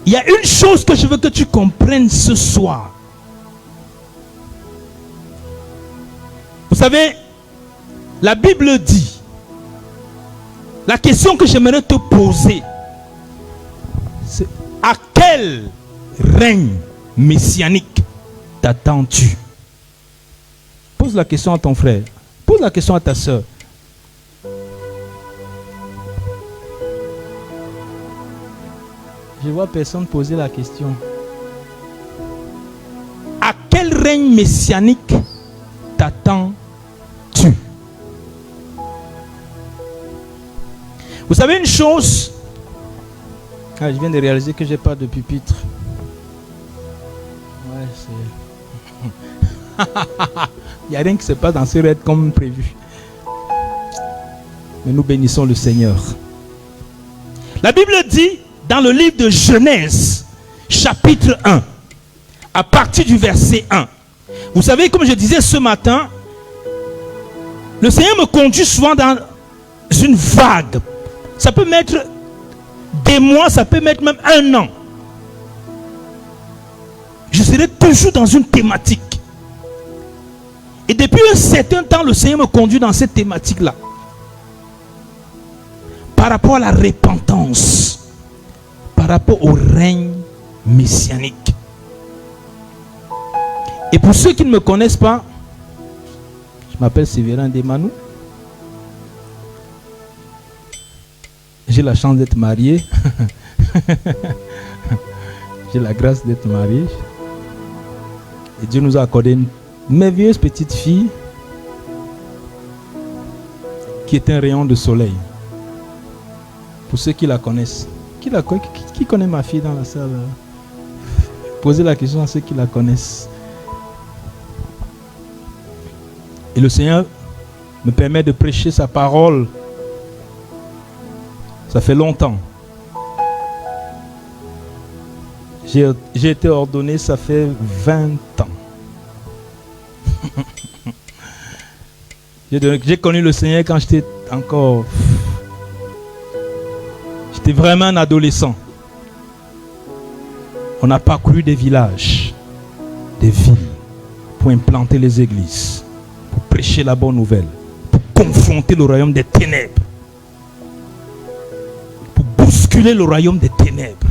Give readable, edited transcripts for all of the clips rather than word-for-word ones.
Il y a une chose que je veux que tu comprennes ce soir. Vous savez, la Bible dit, la question que j'aimerais te poser, c'est à quel règne messianique t'attends-tu? Pose la question à ton frère. Pose la question à ta soeur. Je vois personne poser la question. À quel règne messianique t'attends-tu? Vous savez une chose? Je viens de réaliser que je n'ai pas de pupitre. Ouais, c'est... Il n'y a rien qui se passe dans ce raid comme prévu. Mais nous bénissons le Seigneur. La Bible dit dans le livre de Genèse, chapitre 1, à partir du verset 1. Vous savez, comme je disais ce matin, le Seigneur me conduit souvent dans une vague. Ça peut mettre des mois, ça peut mettre même un an. Je serai toujours dans une thématique. Et depuis un certain temps, le Seigneur me conduit dans cette thématique-là. Par rapport à la repentance, par rapport au règne messianique. Et pour ceux qui ne me connaissent pas, je m'appelle Séverin Demanou. J'ai la chance d'être marié. J'ai la grâce d'être marié. Et Dieu nous a accordé une merveilleuse petite fille qui est un rayon de soleil. Pour ceux qui la connaissent. Qui connaît ma fille dans la salle? Posez la question à ceux qui la connaissent. Et le Seigneur me permet de prêcher sa parole. Ça fait longtemps. J'ai été ordonné, ça fait 20 ans. J'ai connu le Seigneur quand j'étais encore... J'étais vraiment un adolescent. On a parcouru des villages, des villes, pour implanter les églises, pour prêcher la bonne nouvelle, pour confronter le royaume des ténèbres, pour bousculer le royaume des ténèbres.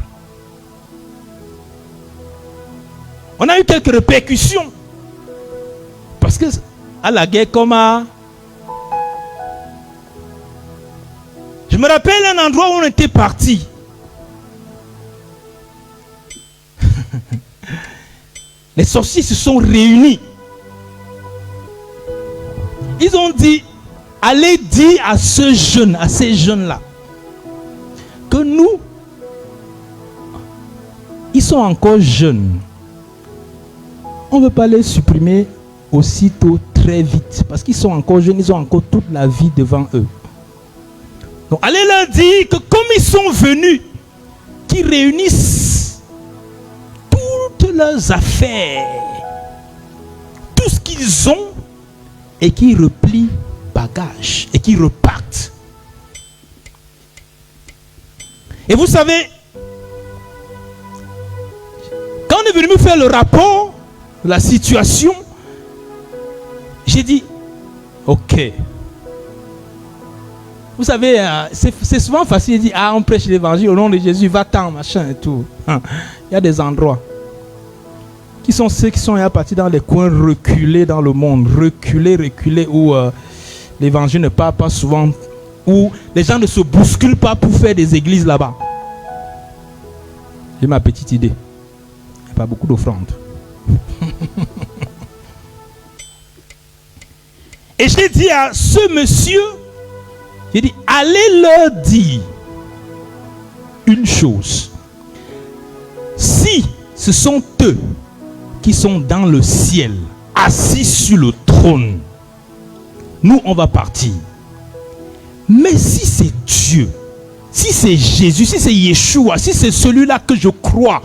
On a eu quelques répercussions. Parce que à la guerre comme à... Je me rappelle un endroit où on était parti. Les sorciers se sont réunis. Ils ont dit, allez dire à ces jeunes-là, que nous, ils sont encore jeunes. On ne veut pas les supprimer aussitôt, très vite. Parce qu'ils sont encore jeunes, ils ont encore toute la vie devant eux. Donc allez leur dire que comme ils sont venus, qu'ils réunissent toutes leurs affaires, tout ce qu'ils ont, et qu'ils replient bagages, et qu'ils repartent. Et vous savez, quand on est venu me faire le rapport de la situation, j'ai dit, ok. Vous savez, c'est souvent facile de dire, on prêche l'évangile au nom de Jésus, va-t'en, machin et tout. Il y a des endroits qui sont ceux qui sont partis dans les coins reculés dans le monde, reculés, où l'évangile ne part pas souvent, où les gens ne se bousculent pas pour faire des églises là-bas. J'ai ma petite idée. Il n'y a pas beaucoup d'offrandes. Et j'ai dit à ce monsieur, j'ai dit, allez leur dire une chose. Si ce sont eux qui sont dans le ciel, assis sur le trône, nous on va partir. Mais si c'est Dieu, si c'est Jésus, si c'est Yeshua, si c'est celui-là que je crois,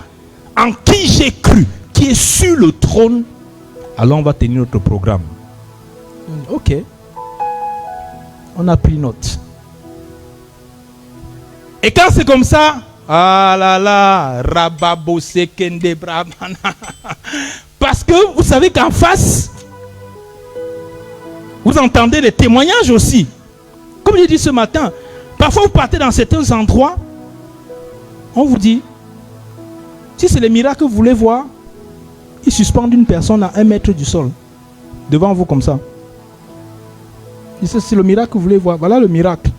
en qui j'ai cru, qui est sur le trône, alors on va tenir notre programme. Ok. On a pris note. Et quand c'est comme ça, Ah là là, Rababo Sekende Brahmana. Parce que vous savez qu'en face, vous entendez les témoignages aussi. Comme j'ai dit ce matin, parfois vous partez dans certains endroits, on vous dit, si c'est les miracles que vous voulez voir, ils suspendent une personne à 1 mètre du sol, devant vous comme ça. C'est le miracle que vous voulez voir, voilà le miracle.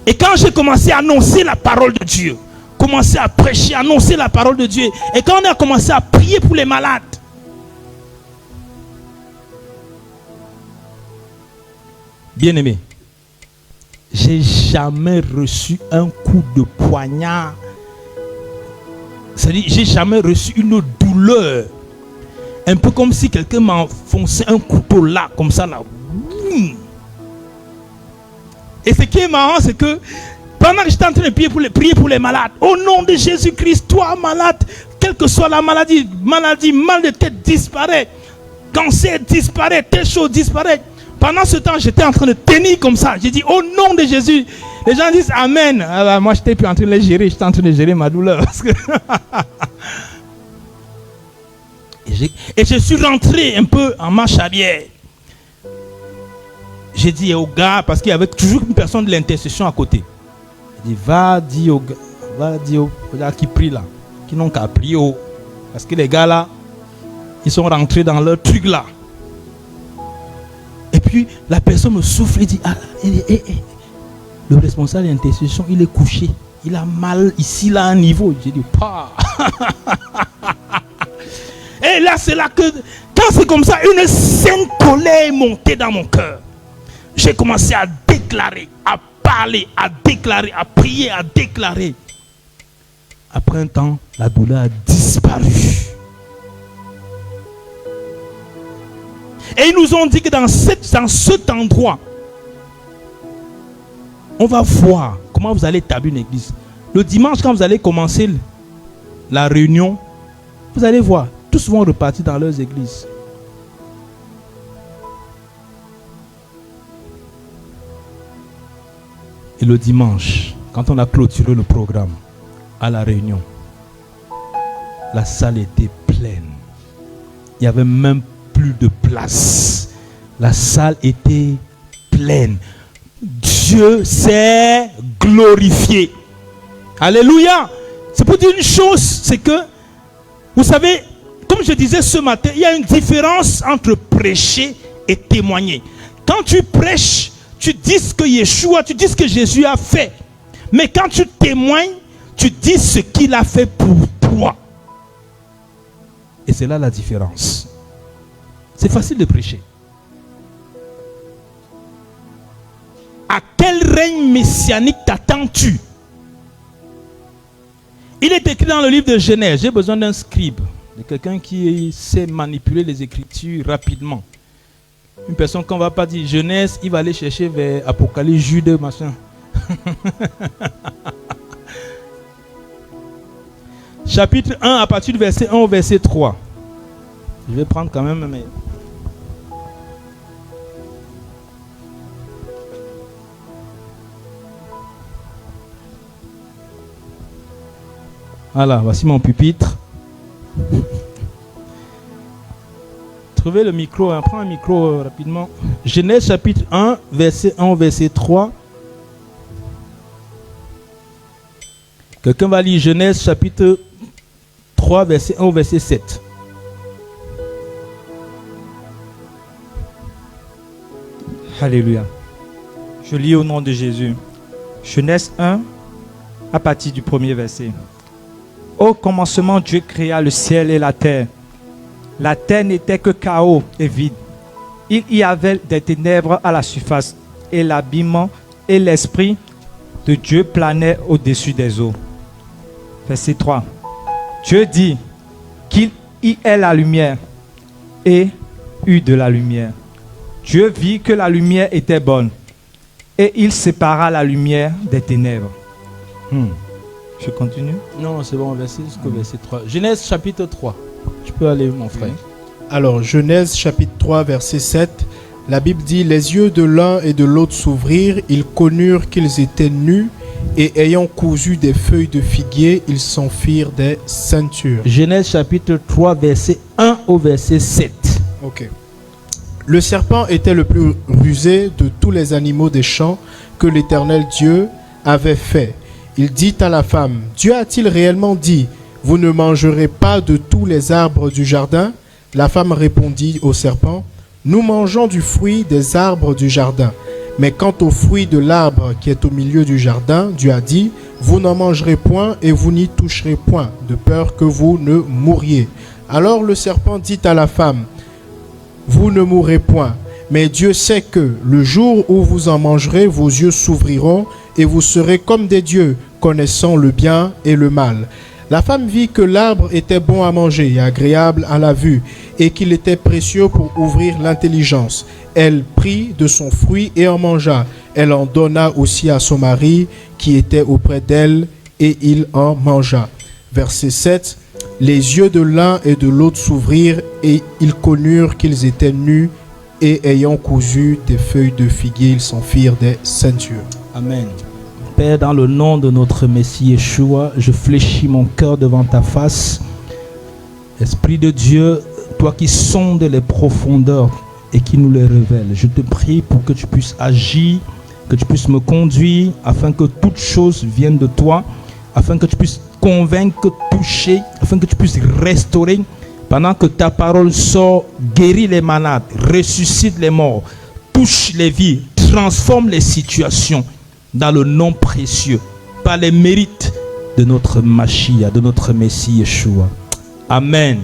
Et quand j'ai commencé à annoncer la parole de Dieu, commencé à prêcher, annoncer la parole de Dieu, et quand on a commencé à prier pour les malades, bien-aimé, j'ai jamais reçu un coup de poignard. C'est-à-dire, j'ai jamais reçu une douleur. Un peu comme si quelqu'un m'enfonçait un couteau là, comme ça là. Et ce qui est marrant, c'est que pendant que j'étais en train de prier pour les malades, au nom de Jésus-Christ, toi malade, quelle que soit la maladie, mal de tête disparaît, cancer disparaît, telle chose disparaît. Pendant ce temps, j'étais en train de tenir comme ça. J'ai dit, au nom de Jésus. Les gens disent Amen. Alors, moi, je n'étais plus en train de les gérer. J'étais en train de gérer ma douleur. Parce que et je suis rentré un peu en marche arrière. J'ai dit au gars, parce qu'il y avait toujours une personne de l'intercession à côté. J'ai dit, va dire aux gars qui prient là, qui n'ont qu'à prier. Parce que les gars là, ils sont rentrés dans leur truc là. Et puis la personne me souffle et dit, le responsable de l'intercession, il est couché. Il a mal ici, là, à un niveau. J'ai dit, pas. Et là, c'est là que, quand c'est comme ça, une sainte colère est montée dans mon cœur. J'ai commencé à déclarer, à parler, à déclarer, à prier, à déclarer. Après un temps, la douleur a disparu. Et ils nous ont dit que dans cet endroit, on va voir comment vous allez établir une église. Le dimanche, quand vous allez commencer la réunion, vous allez voir, tous vont repartir dans leurs églises. Et le dimanche, quand on a clôturé le programme à la réunion, la salle était pleine. Il n'y avait même plus de place. La salle était pleine. Dieu s'est glorifié. Alléluia. C'est pour dire une chose, c'est que, vous savez, comme je disais ce matin, il y a une différence entre prêcher et témoigner. Quand tu prêches, tu dis ce que Yeshua, tu dis ce que Jésus a fait. Mais quand tu témoignes, tu dis ce qu'il a fait pour toi. Et c'est là la différence. C'est facile de prêcher. À quel règne messianique t'attends-tu? Il est écrit dans le livre de Genèse. J'ai besoin d'un scribe, de quelqu'un qui sait manipuler les Écritures rapidement. Une personne qu'on ne va pas dire Genèse, il va aller chercher vers Apocalypse, Jude, machin. Chapitre 1, à partir du verset 1 au verset 3. Je vais prendre quand même mes... Voilà, voici mon pupitre. Trouvez le micro, hein, prends un micro rapidement. Genèse chapitre 1, verset 1 au verset 3. Quelqu'un va lire Genèse chapitre 3, verset 1 au verset 7. Alléluia. Je lis au nom de Jésus. Genèse 1, à partir du premier verset. Au commencement, Dieu créa le ciel et la terre. La terre n'était que chaos et vide. Il y avait des ténèbres à la surface, et l'habillement et l'esprit de Dieu planaient au-dessus des eaux. Verset 3. Dieu dit qu'il y ait la lumière, et eut de la lumière. Dieu vit que la lumière était bonne, et il sépara la lumière des ténèbres. Je continue? Non, c'est bon, verset jusqu'au verset 3. Genèse chapitre 3. Tu peux aller, mon frère. Alors, Genèse chapitre 3, verset 7. La Bible dit, les yeux de l'un et de l'autre s'ouvrirent, ils connurent qu'ils étaient nus, Et ayant cousu des feuilles de figuier, ils s'en firent des ceintures. Genèse chapitre 3, verset 1 au verset 7. Ok. Le serpent était le plus rusé de tous les animaux des champs que l'Éternel Dieu avait fait. Il dit à la femme, Dieu a-t-il réellement dit, vous ne mangerez pas de tous les arbres du jardin? La femme répondit au serpent, nous mangeons du fruit des arbres du jardin. Mais quant au fruit de l'arbre qui est au milieu du jardin, Dieu a dit, vous n'en mangerez point et vous n'y toucherez point, de peur que vous ne mouriez. Alors le serpent dit à la femme, vous ne mourrez point, mais Dieu sait que le jour où vous en mangerez, vos yeux s'ouvriront et vous serez comme des dieux, connaissant le bien et le mal. La femme vit que l'arbre était bon à manger et agréable à la vue, et qu'il était précieux pour ouvrir l'intelligence. Elle prit de son fruit et en mangea. Elle en donna aussi à son mari qui était auprès d'elle, et il en mangea. Verset 7. Les yeux de l'un et de l'autre s'ouvrirent, et ils connurent qu'ils étaient nus, et ayant cousu des feuilles de figuier, ils s'en firent des ceintures. Amen. Père, dans le nom de notre Messie Yeshua, je fléchis mon cœur devant ta face. Esprit de Dieu, toi qui sondes les profondeurs et qui nous les révèles, je te prie pour que tu puisses agir, que tu puisses me conduire, afin que toute chose vienne de toi, afin que tu puisses convaincre, toucher, afin que tu puisses restaurer, pendant que ta parole sort, guérit les malades, ressuscite les morts, touche les vies, transforme les situations, dans le nom précieux, par les mérites de notre Mashiach, de notre Messie Yeshua. Amen.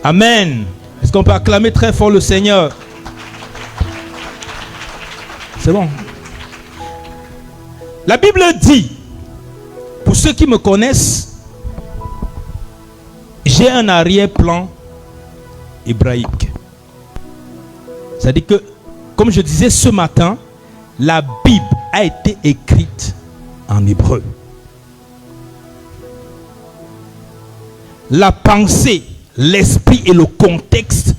Amen. Est-ce qu'on peut acclamer très fort le Seigneur? C'est bon. La Bible dit, pour ceux qui me connaissent, j'ai un arrière-plan hébraïque. C'est-à-dire que, comme je disais ce matin, la Bible a été écrite en hébreu. La pensée, l'esprit et le contexte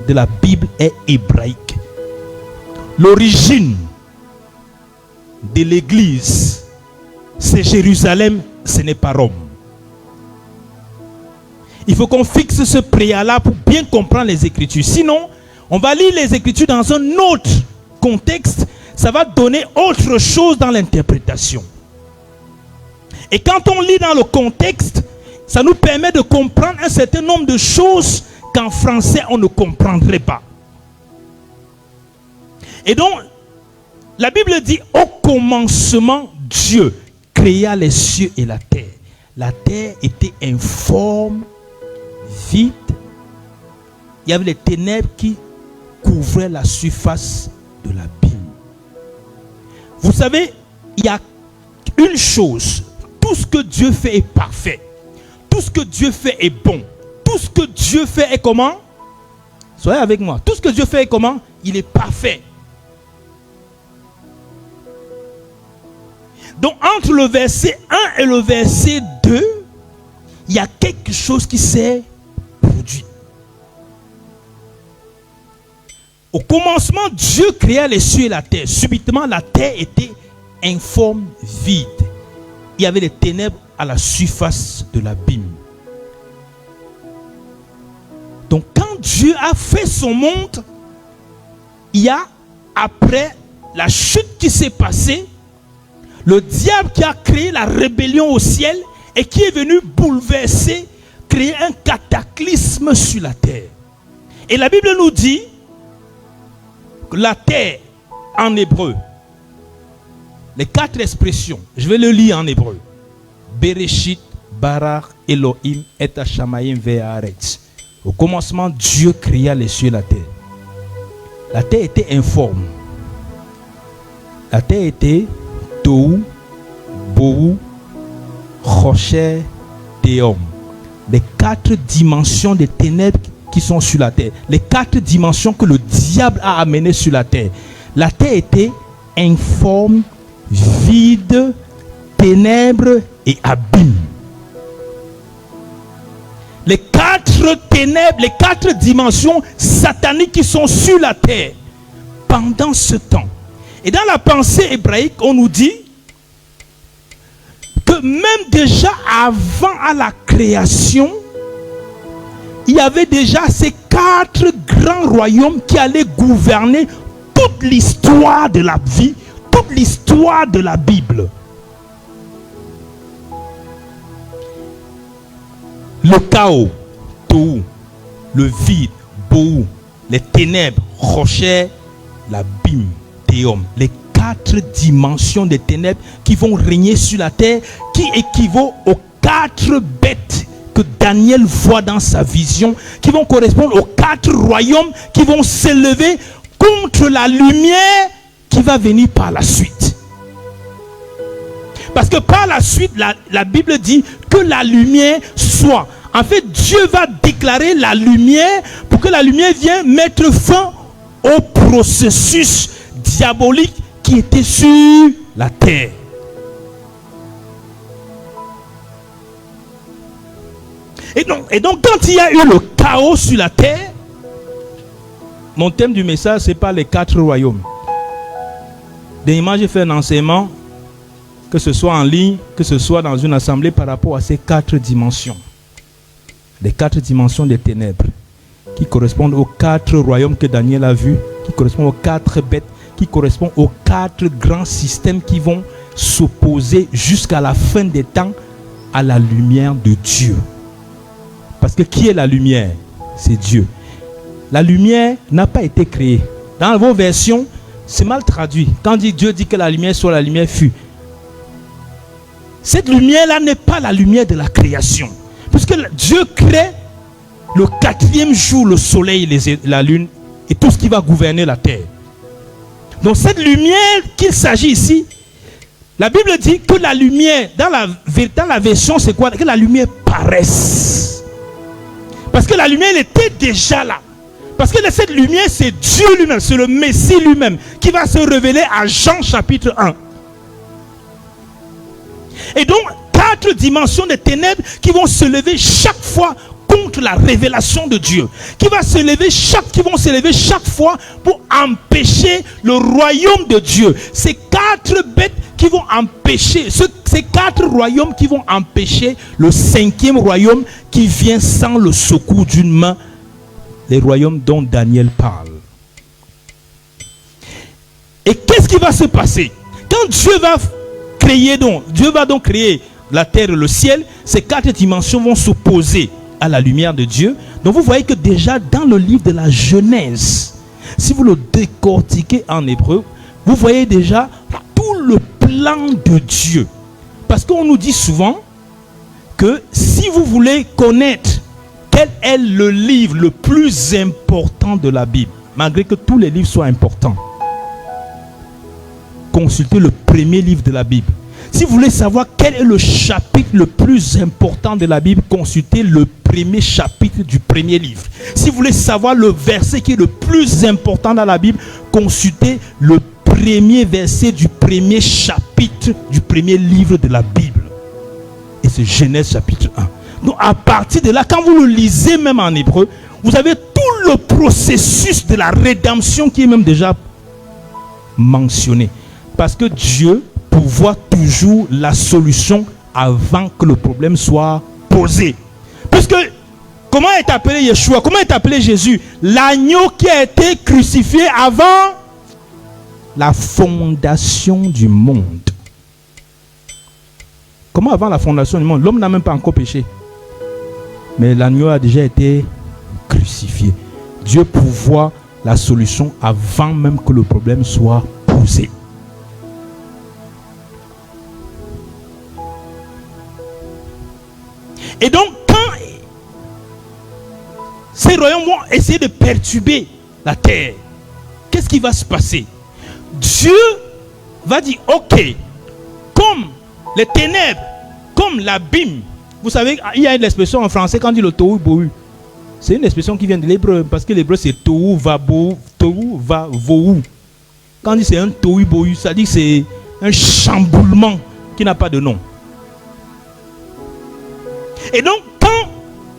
de la Bible est hébraïque. L'origine de l'Église, c'est Jérusalem, ce n'est pas Rome. Il faut qu'on fixe ce préalable pour bien comprendre les Écritures. Sinon, on va lire les Écritures dans un autre contexte, ça va donner autre chose dans l'interprétation. Et quand on lit dans le contexte, ça nous permet de comprendre un certain nombre de choses qu'en français on ne comprendrait pas. Et donc, la Bible dit, au commencement, Dieu créa les cieux et la terre. La terre était informe, vide. Il y avait les ténèbres qui couvraient la surface de l'abîme. Vous savez, il y a une chose, tout ce que Dieu fait est parfait. Tout ce que Dieu fait est bon. Tout ce que Dieu fait est comment? Soyez avec moi. Tout ce que Dieu fait est comment? Il est parfait. Donc entre le verset 1 et le verset 2, il y a quelque chose qui s'est produit. Au commencement, Dieu créa les cieux et la terre. Subitement, la terre était informe, vide. Il y avait des ténèbres à la surface de l'abîme. Donc, quand Dieu a fait son monde, il y a, après la chute qui s'est passée, le diable qui a créé la rébellion au ciel et qui est venu bouleverser, créer un cataclysme sur la terre. Et la Bible nous dit que la terre, en hébreu, les 4 expressions, je vais le lire en hébreu. Bereshit, Barach, Elohim, et Hashamayim, Ve'aretz. Au commencement, Dieu créa les cieux et la terre. La terre était informe. La terre était Tohu, Bohu, Rocher, Théom. Les 4 dimensions des ténèbres qui sont sur la terre. Les 4 dimensions que le diable a amenées sur la terre. La terre était informe, vide, ténèbres et abîme. Les 4 ténèbres, les 4 dimensions sataniques qui sont sur la terre. Pendant ce temps, Et dans la pensée hébraïque, on nous dit que même déjà avant à la création, il y avait déjà ces 4 grands royaumes qui allaient gouverner toute l'histoire de la vie, toute l'histoire de la Bible. Le chaos, Tohu, le vide, Bohu, les ténèbres, Rocher, l'abîme, Théum, les 4 dimensions des ténèbres qui vont régner sur la terre, qui équivaut aux 4 bêtes que Daniel voit dans sa vision, qui vont correspondre aux 4 royaumes qui vont s'élever contre la lumière qui va venir par la suite. Parce que par la suite, la Bible dit que la lumière soit. En fait, Dieu va déclarer la lumière pour que la lumière vienne mettre fin au processus diabolique qui était sur la terre. Et donc quand il y a eu le chaos sur la terre, mon thème du message, ce n'est pas les 4 royaumes. Dernièrement, j'ai fait un enseignement, que ce soit en ligne, que ce soit dans une assemblée, par rapport à ces 4 dimensions. Les 4 dimensions des ténèbres, qui correspondent aux 4 royaumes que Daniel a vus, qui correspondent aux 4 bêtes, qui correspondent aux 4 grands systèmes qui vont s'opposer jusqu'à la fin des temps à la lumière de Dieu. Parce que qui est la lumière? C'est Dieu. La lumière n'a pas été créée. Dans vos versions, c'est mal traduit. Quand Dieu dit que la lumière soit, la lumière fut. Cette lumière-là n'est pas la lumière de la création. Puisque Dieu crée le 4e jour, le soleil, la lune et tout ce qui va gouverner la terre. Donc cette lumière qu'il s'agit ici, la Bible dit que la lumière, dans la version, c'est quoi? Que la lumière paraisse. Parce que la lumière, elle était déjà là. Parce que cette lumière, c'est Dieu lui-même, c'est le Messie lui-même qui va se révéler à Jean chapitre 1. Et donc, 4 dimensions des ténèbres qui vont se lever chaque fois contre la révélation de Dieu. Qui vont se lever chaque fois pour empêcher le royaume de Dieu. Ces 4 bêtes qui vont empêcher, ces 4 royaumes qui vont empêcher le 5e royaume qui vient sans le secours d'une main. Les royaumes dont Daniel parle. Et qu'est-ce qui va se passer? Quand Dieu va créer la terre et le ciel, ces 4 dimensions vont s'opposer à la lumière de Dieu. Donc vous voyez que déjà dans le livre de la Genèse, si vous le décortiquez en hébreu, vous voyez déjà tout le plan de Dieu. Parce qu'on nous dit souvent que si vous voulez connaître quel est le livre le plus important de la Bible, malgré que tous les livres soient importants, consultez le premier livre de la Bible. Si vous voulez savoir quel est le chapitre le plus important de la Bible, consultez le premier chapitre du premier livre. Si vous voulez savoir le verset qui est le plus important dans la Bible, consultez le premier verset du premier chapitre du premier livre de la Bible. Et c'est Genèse chapitre 1. Donc à partir de là, quand vous le lisez même en hébreu, vous avez tout le processus de la rédemption qui est même déjà mentionné. Parce que Dieu prévoit toujours la solution avant que le problème soit posé. Puisque, comment est appelé Yeshua? Comment est appelé Jésus? L'agneau qui a été crucifié avant la fondation du monde. Comment avant la fondation du monde? L'homme n'a même pas encore péché. Mais l'agneau a déjà été crucifié. Dieu prévoit la solution avant même que le problème soit posé. Et donc, quand ces royaumes vont essayer de perturber la terre, qu'est-ce qui va se passer? Dieu va dire, ok, comme les ténèbres, comme l'abîme. Vous savez, il y a une expression en français quand on dit le tohu bohu. C'est une expression qui vient de l'hébreu, parce que l'hébreu c'est tohu va bohu, tohu va vohu. Quand on dit c'est un tohu bohu, ça dit que c'est un chamboulement qui n'a pas de nom. Et donc, quand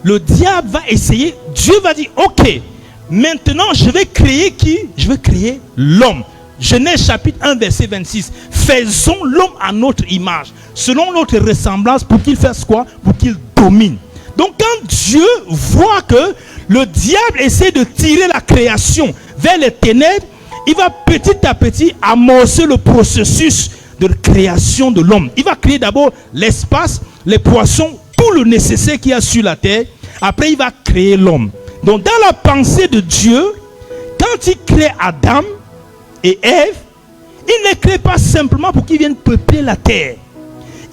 le diable va essayer, Dieu va dire, ok, maintenant je vais créer qui? Je vais créer l'homme. Genèse chapitre 1 verset 26. Faisons l'homme à notre image, selon notre ressemblance, pour qu'il fasse quoi? Pour qu'il domine. Donc quand Dieu voit que le diable essaie de tirer la création vers les ténèbres, il va petit à petit amorcer le processus de création de l'homme. Il va créer d'abord l'espace, les poissons, tout le nécessaire qu'il y a sur la terre. Après, il va créer l'homme. Donc, dans la pensée de Dieu, quand il crée Adam et Ève, il ne crée pas simplement pour qu'ils viennent peupler la terre.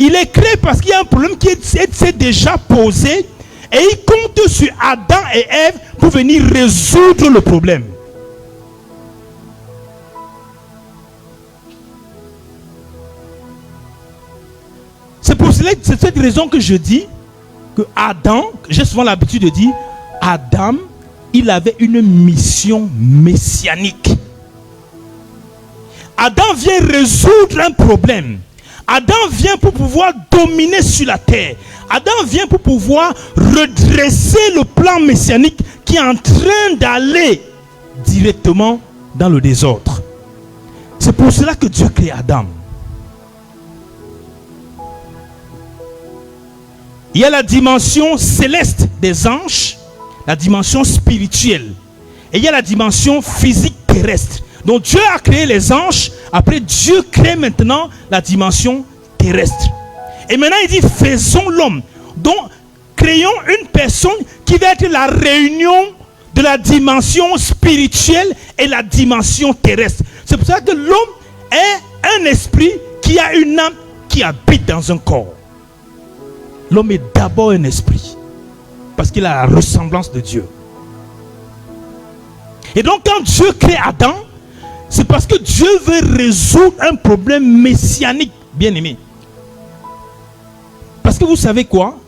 Il est créé parce qu'il y a un problème qui s'est déjà posé et il compte sur Adam et Ève pour venir résoudre le problème. C'est pour cela, c'est cette raison que je dis que Adam, j'ai souvent l'habitude de dire, Adam, il avait une mission messianique. Adam vient résoudre un problème. Adam vient pour pouvoir dominer sur la terre. Adam vient pour pouvoir redresser le plan messianique qui est en train d'aller directement dans le désordre. C'est pour cela que Dieu crée Adam. Il y a la dimension céleste des anges, la dimension spirituelle. Et il y a la dimension physique terrestre. Donc Dieu a créé les anges. Après, Dieu crée maintenant la dimension terrestre. Et maintenant, il dit, faisons l'homme. Donc, créons une personne qui va être la réunion de la dimension spirituelle et la dimension terrestre. C'est pour ça que l'homme est un esprit qui a une âme qui habite dans un corps. L'homme est d'abord un esprit. Parce qu'il a la ressemblance de Dieu. Et donc quand Dieu crée Adam, c'est parce que Dieu veut résoudre un problème messianique, bien aimé. Parce que vous savez quoi?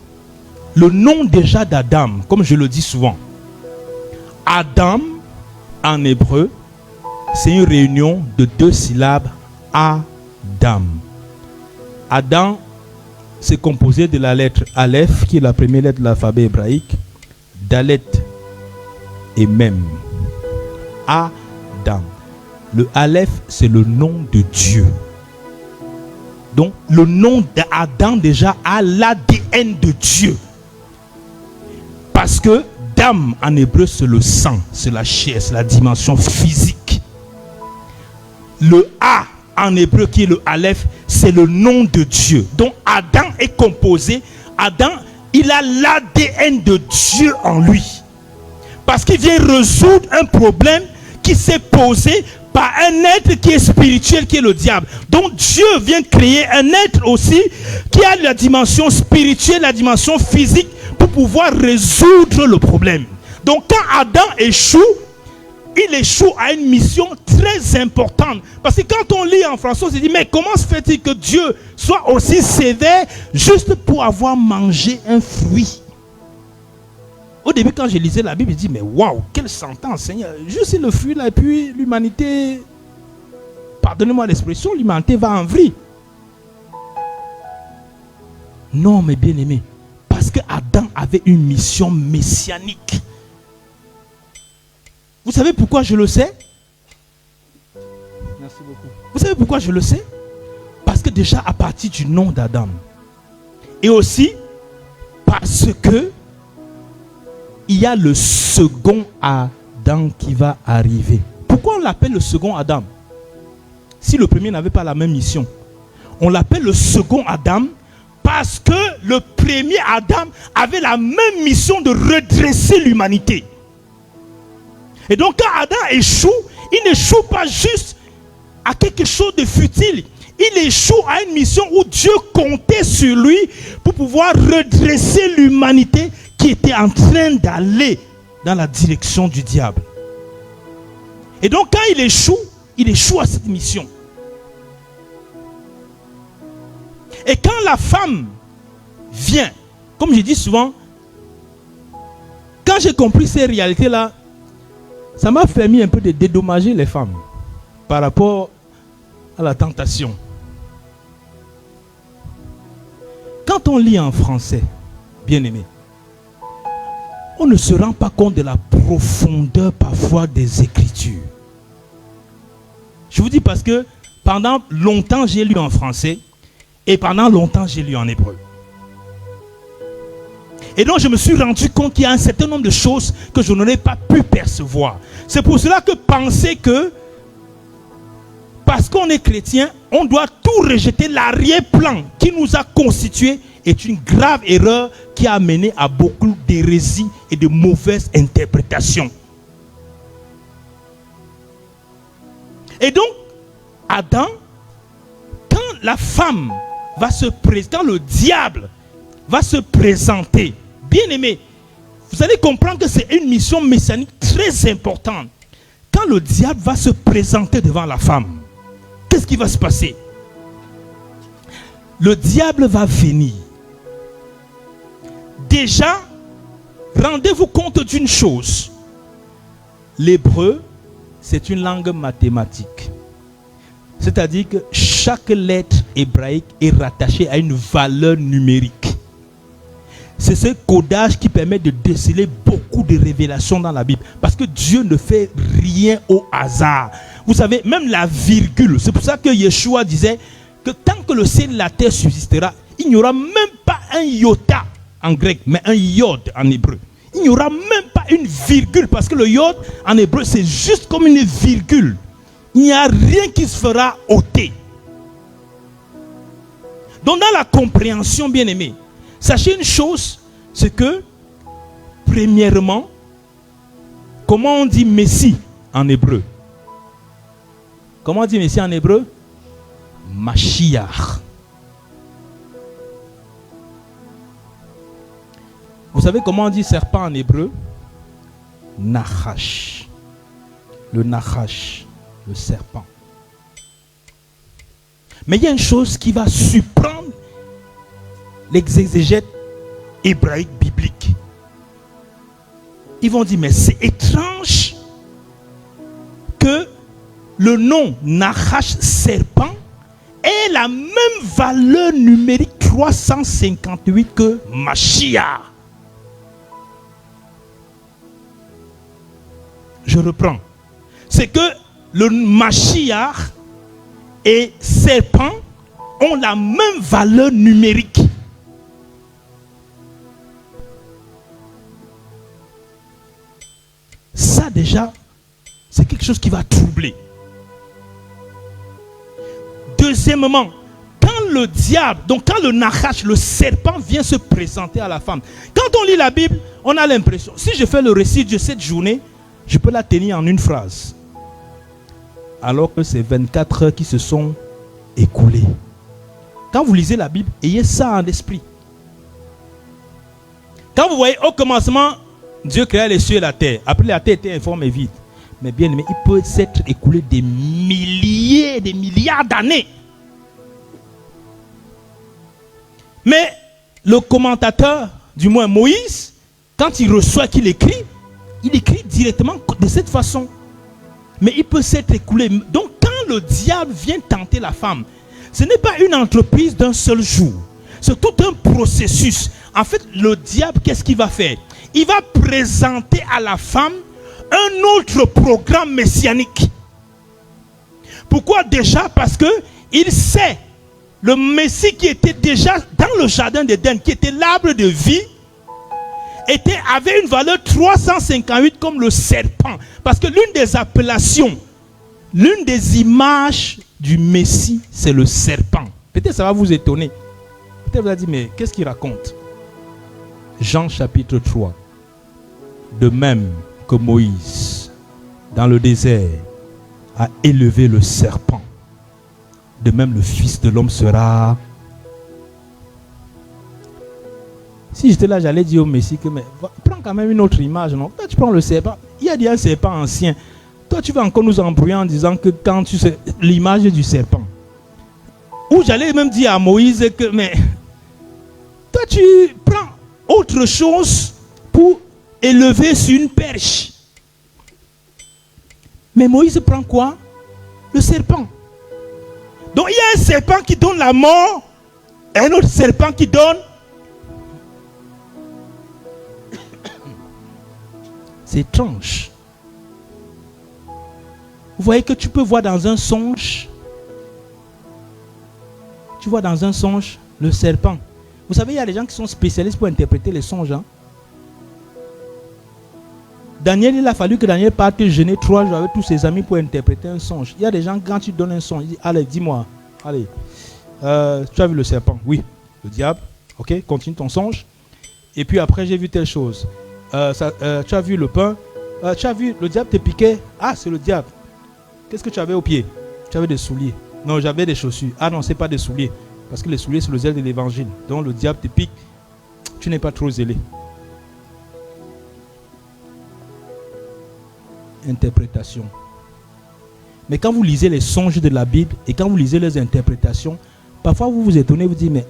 Le nom déjà d'Adam, comme je le dis souvent, Adam en hébreu, c'est une réunion de deux syllabes, Adam. Adam, c'est composé de la lettre Aleph, qui est la première lettre de l'alphabet hébraïque, Dalet et Mem. Adam. Le Aleph, c'est le nom de Dieu. Donc, le nom d'Adam déjà a l'ADN de Dieu. Parce que Dam en hébreu, c'est le sang, c'est la chair, c'est la dimension physique. Le A en hébreu, qui est le Aleph, c'est le nom de Dieu. Donc Adam est composé. Adam, il a l'ADN de Dieu en lui. Parce qu'il vient résoudre un problème qui s'est posé par un être qui est spirituel, qui est le diable. Donc Dieu vient créer un être aussi qui a la dimension spirituelle, la dimension physique pour pouvoir résoudre le problème. Donc quand Adam échoue, il échoue à une mission très importante. Parce que quand on lit en français, on se dit, mais comment se fait-il que Dieu soit aussi sévère juste pour avoir mangé un fruit? Au début, quand je lisais la Bible, je dis, mais waouh, quelle sentence, Seigneur. Juste le fruit là, et puis l'humanité, pardonnez-moi l'expression, l'humanité va en vrille. Non, mais bien aimé, parce que Adam avait une mission messianique. Vous savez pourquoi je le sais? Merci beaucoup. Vous savez pourquoi je le sais? Parce que déjà à partir du nom d'Adam. Et aussi parce que il y a le second Adam qui va arriver. Pourquoi on l'appelle le second Adam? Si le premier n'avait pas la même mission. On l'appelle le second Adam parce que le premier Adam avait la même mission de redresser l'humanité. Et donc quand Adam échoue, il n'échoue pas juste à quelque chose de futile. Il échoue à une mission où Dieu comptait sur lui pour pouvoir redresser l'humanité qui était en train d'aller dans la direction du diable. Et donc quand il échoue à cette mission. Et quand la femme vient, comme je dis souvent, quand j'ai compris ces réalités-là, ça m'a permis un peu de dédommager les femmes par rapport à la tentation. Quand on lit en français, bien aimé, on ne se rend pas compte de la profondeur parfois des Écritures. Je vous dis parce que pendant longtemps, j'ai lu en français et pendant longtemps, j'ai lu en hébreu. Et donc, je me suis rendu compte qu'il y a un certain nombre de choses que je n'aurais pas pu percevoir. C'est pour cela que penser que parce qu'on est chrétien, on doit tout rejeter, l'arrière-plan qui nous a constitués est une grave erreur qui a mené à beaucoup d'hérésies et de mauvaises interprétations. Et donc, Adam, quand la femme va se présenter, quand le diable va se présenter, bien aimé, vous allez comprendre que c'est une mission messianique très importante. Quand le diable va se présenter devant la femme, qu'est-ce qui va se passer? Le diable va venir. Déjà, rendez-vous compte d'une chose. L'hébreu, c'est une langue mathématique. C'est-à-dire que chaque lettre hébraïque est rattachée à une valeur numérique. C'est ce codage qui permet de déceler beaucoup de révélations dans la Bible. Parce que Dieu ne fait rien au hasard. Vous savez, même la virgule. C'est pour ça que Yeshua disait que tant que le ciel et la terre subsistera, il n'y aura même pas un iota en grec, mais un yod en hébreu. Il n'y aura même pas une virgule. Parce que le yod en hébreu, c'est juste comme une virgule. Il n'y a rien qui se fera ôter. Donc dans la compréhension, bien aimée, sachez une chose, c'est que, premièrement, comment on dit Messie en hébreu? Comment on dit Messie en hébreu? Mashiach. Vous savez comment on dit serpent en hébreu? Nachash. Le Nachash, le serpent. Mais il y a une chose qui va surprendre l'exégète hébraïque biblique. Ils vont dire, mais c'est étrange que le nom Nachash serpent ait la même valeur numérique 358 que Mashiach. Je reprends. C'est que le Mashiach et serpent ont la même valeur numérique. Ça déjà, c'est quelque chose qui va troubler. Deuxièmement, quand le diable, donc quand le Nachash, le serpent vient se présenter à la femme, quand on lit la Bible, on a l'impression, si je fais le récit de cette journée, je peux la tenir en une phrase. Alors que c'est 24 heures qui se sont écoulées. Quand vous lisez la Bible, ayez ça en esprit. Quand vous voyez au commencement, Dieu créa les cieux et la terre. Après, la terre était informe et vide. Mais bien aimé, il peut s'être écoulé des milliers, des milliards d'années. Mais le commentateur, du moins Moïse, quand il reçoit qu'il écrit, il écrit directement de cette façon. Mais il peut s'être écoulé. Donc quand le diable vient tenter la femme, ce n'est pas une entreprise d'un seul jour. C'est tout un processus. En fait, le diable, qu'est-ce qu'il va faire? Il va présenter à la femme un autre programme messianique. Pourquoi déjà? Parce que il sait le Messie qui était déjà dans le jardin d'Éden, qui était l'arbre de vie, avait une valeur 358 comme le serpent. Parce que l'une des appellations, l'une des images du Messie, c'est le serpent. Peut-être ça va vous étonner. Peut-être vous allez dire, mais qu'est-ce qu'il raconte? Jean chapitre 3. De même que Moïse, dans le désert, a élevé le serpent, de même le Fils de l'homme sera. Si j'étais là, j'allais dire au Messie que, mais prends quand même une autre image, non? Toi, tu prends le serpent. Il y a déjà un serpent ancien. Toi, tu vas encore nous embrouiller en disant que quand tu sais l'image du serpent. Ou j'allais même dire à Moïse que, mais toi, tu prends autre chose pour élever sur une perche. Mais Moïse prend quoi? Le serpent. Donc il y a un serpent qui donne la mort et un autre serpent qui donne. C'est étrange. Vous voyez que tu peux voir dans un songe. Tu vois dans un songe le serpent. Vous savez, il y a des gens qui sont spécialistes pour interpréter les songes. Hein? Daniel, il a fallu que Daniel parte jeûner 3 jours avec tous ses amis pour interpréter un songe. Il y a des gens, quand tu donnes un songe, ils disent, allez, dis-moi, allez, tu as vu le serpent? Oui, le diable. Ok, continue ton songe. Et puis après, j'ai vu telle chose. Tu as vu le pain? Tu as vu le diable te piquait? Ah, c'est le diable. Qu'est-ce que tu avais au pied? Tu avais des souliers. Non, j'avais des chaussures. Ah non, c'est pas des souliers. Parce que les souliers, c'est le zèle de l'évangile. Donc le diable te pique. Tu n'es pas trop zélé. Interprétation. Mais quand vous lisez les songes de la Bible et quand vous lisez les interprétations, parfois vous vous étonnez, vous dites, mais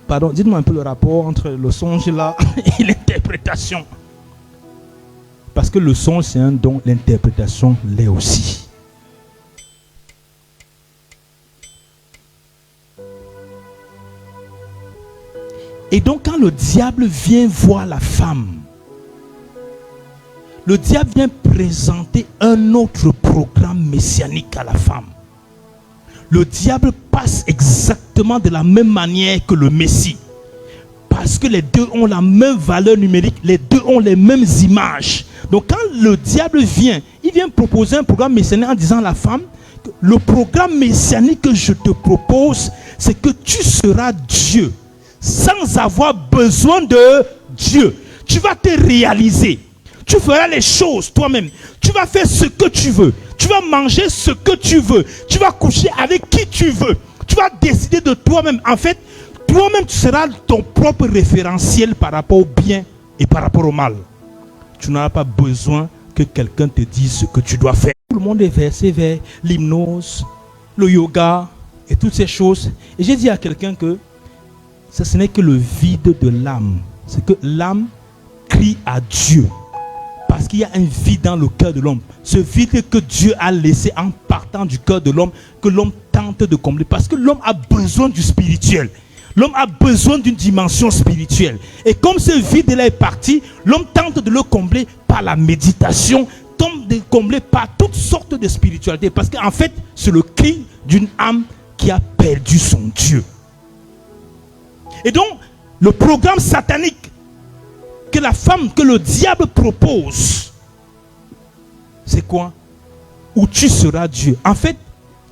pardon, dites-moi un peu le rapport entre le songe là et l'interprétation. Parce que le songe c'est un don, l'interprétation l'est aussi. Et donc quand le diable vient voir la femme, le diable vient présenter un autre programme messianique à la femme. Le diable passe exactement de la même manière que le Messie. Parce que les deux ont la même valeur numérique, les deux ont les mêmes images. Donc quand le diable vient, il vient proposer un programme messianique en disant à la femme, le programme messianique que je te propose, c'est que tu seras Dieu, sans avoir besoin de Dieu. Tu vas te réaliser. Tu feras les choses toi-même. Tu vas faire ce que tu veux. Tu vas manger ce que tu veux. Tu vas coucher avec qui tu veux. Tu vas décider de toi-même. En fait, toi-même, tu seras ton propre référentiel par rapport au bien et par rapport au mal. Tu n'auras pas besoin que quelqu'un te dise ce que tu dois faire. Tout le monde est versé vers l'hypnose, le yoga et toutes ces choses. Et j'ai dit à quelqu'un que ce n'est que le vide de l'âme. C'est que l'âme crie à Dieu. Parce qu'il y a un vide dans le cœur de l'homme. Ce vide que Dieu a laissé en partant du cœur de l'homme, que l'homme tente de combler. Parce que l'homme a besoin du spirituel. L'homme a besoin d'une dimension spirituelle. Et comme ce vide-là est parti, l'homme tente de le combler par la méditation, tente de le combler par toutes sortes de spiritualités. Parce qu'en fait, c'est le cri d'une âme qui a perdu son Dieu. Et donc, le programme satanique que la femme, que le diable propose, c'est quoi? Où tu seras Dieu. En fait,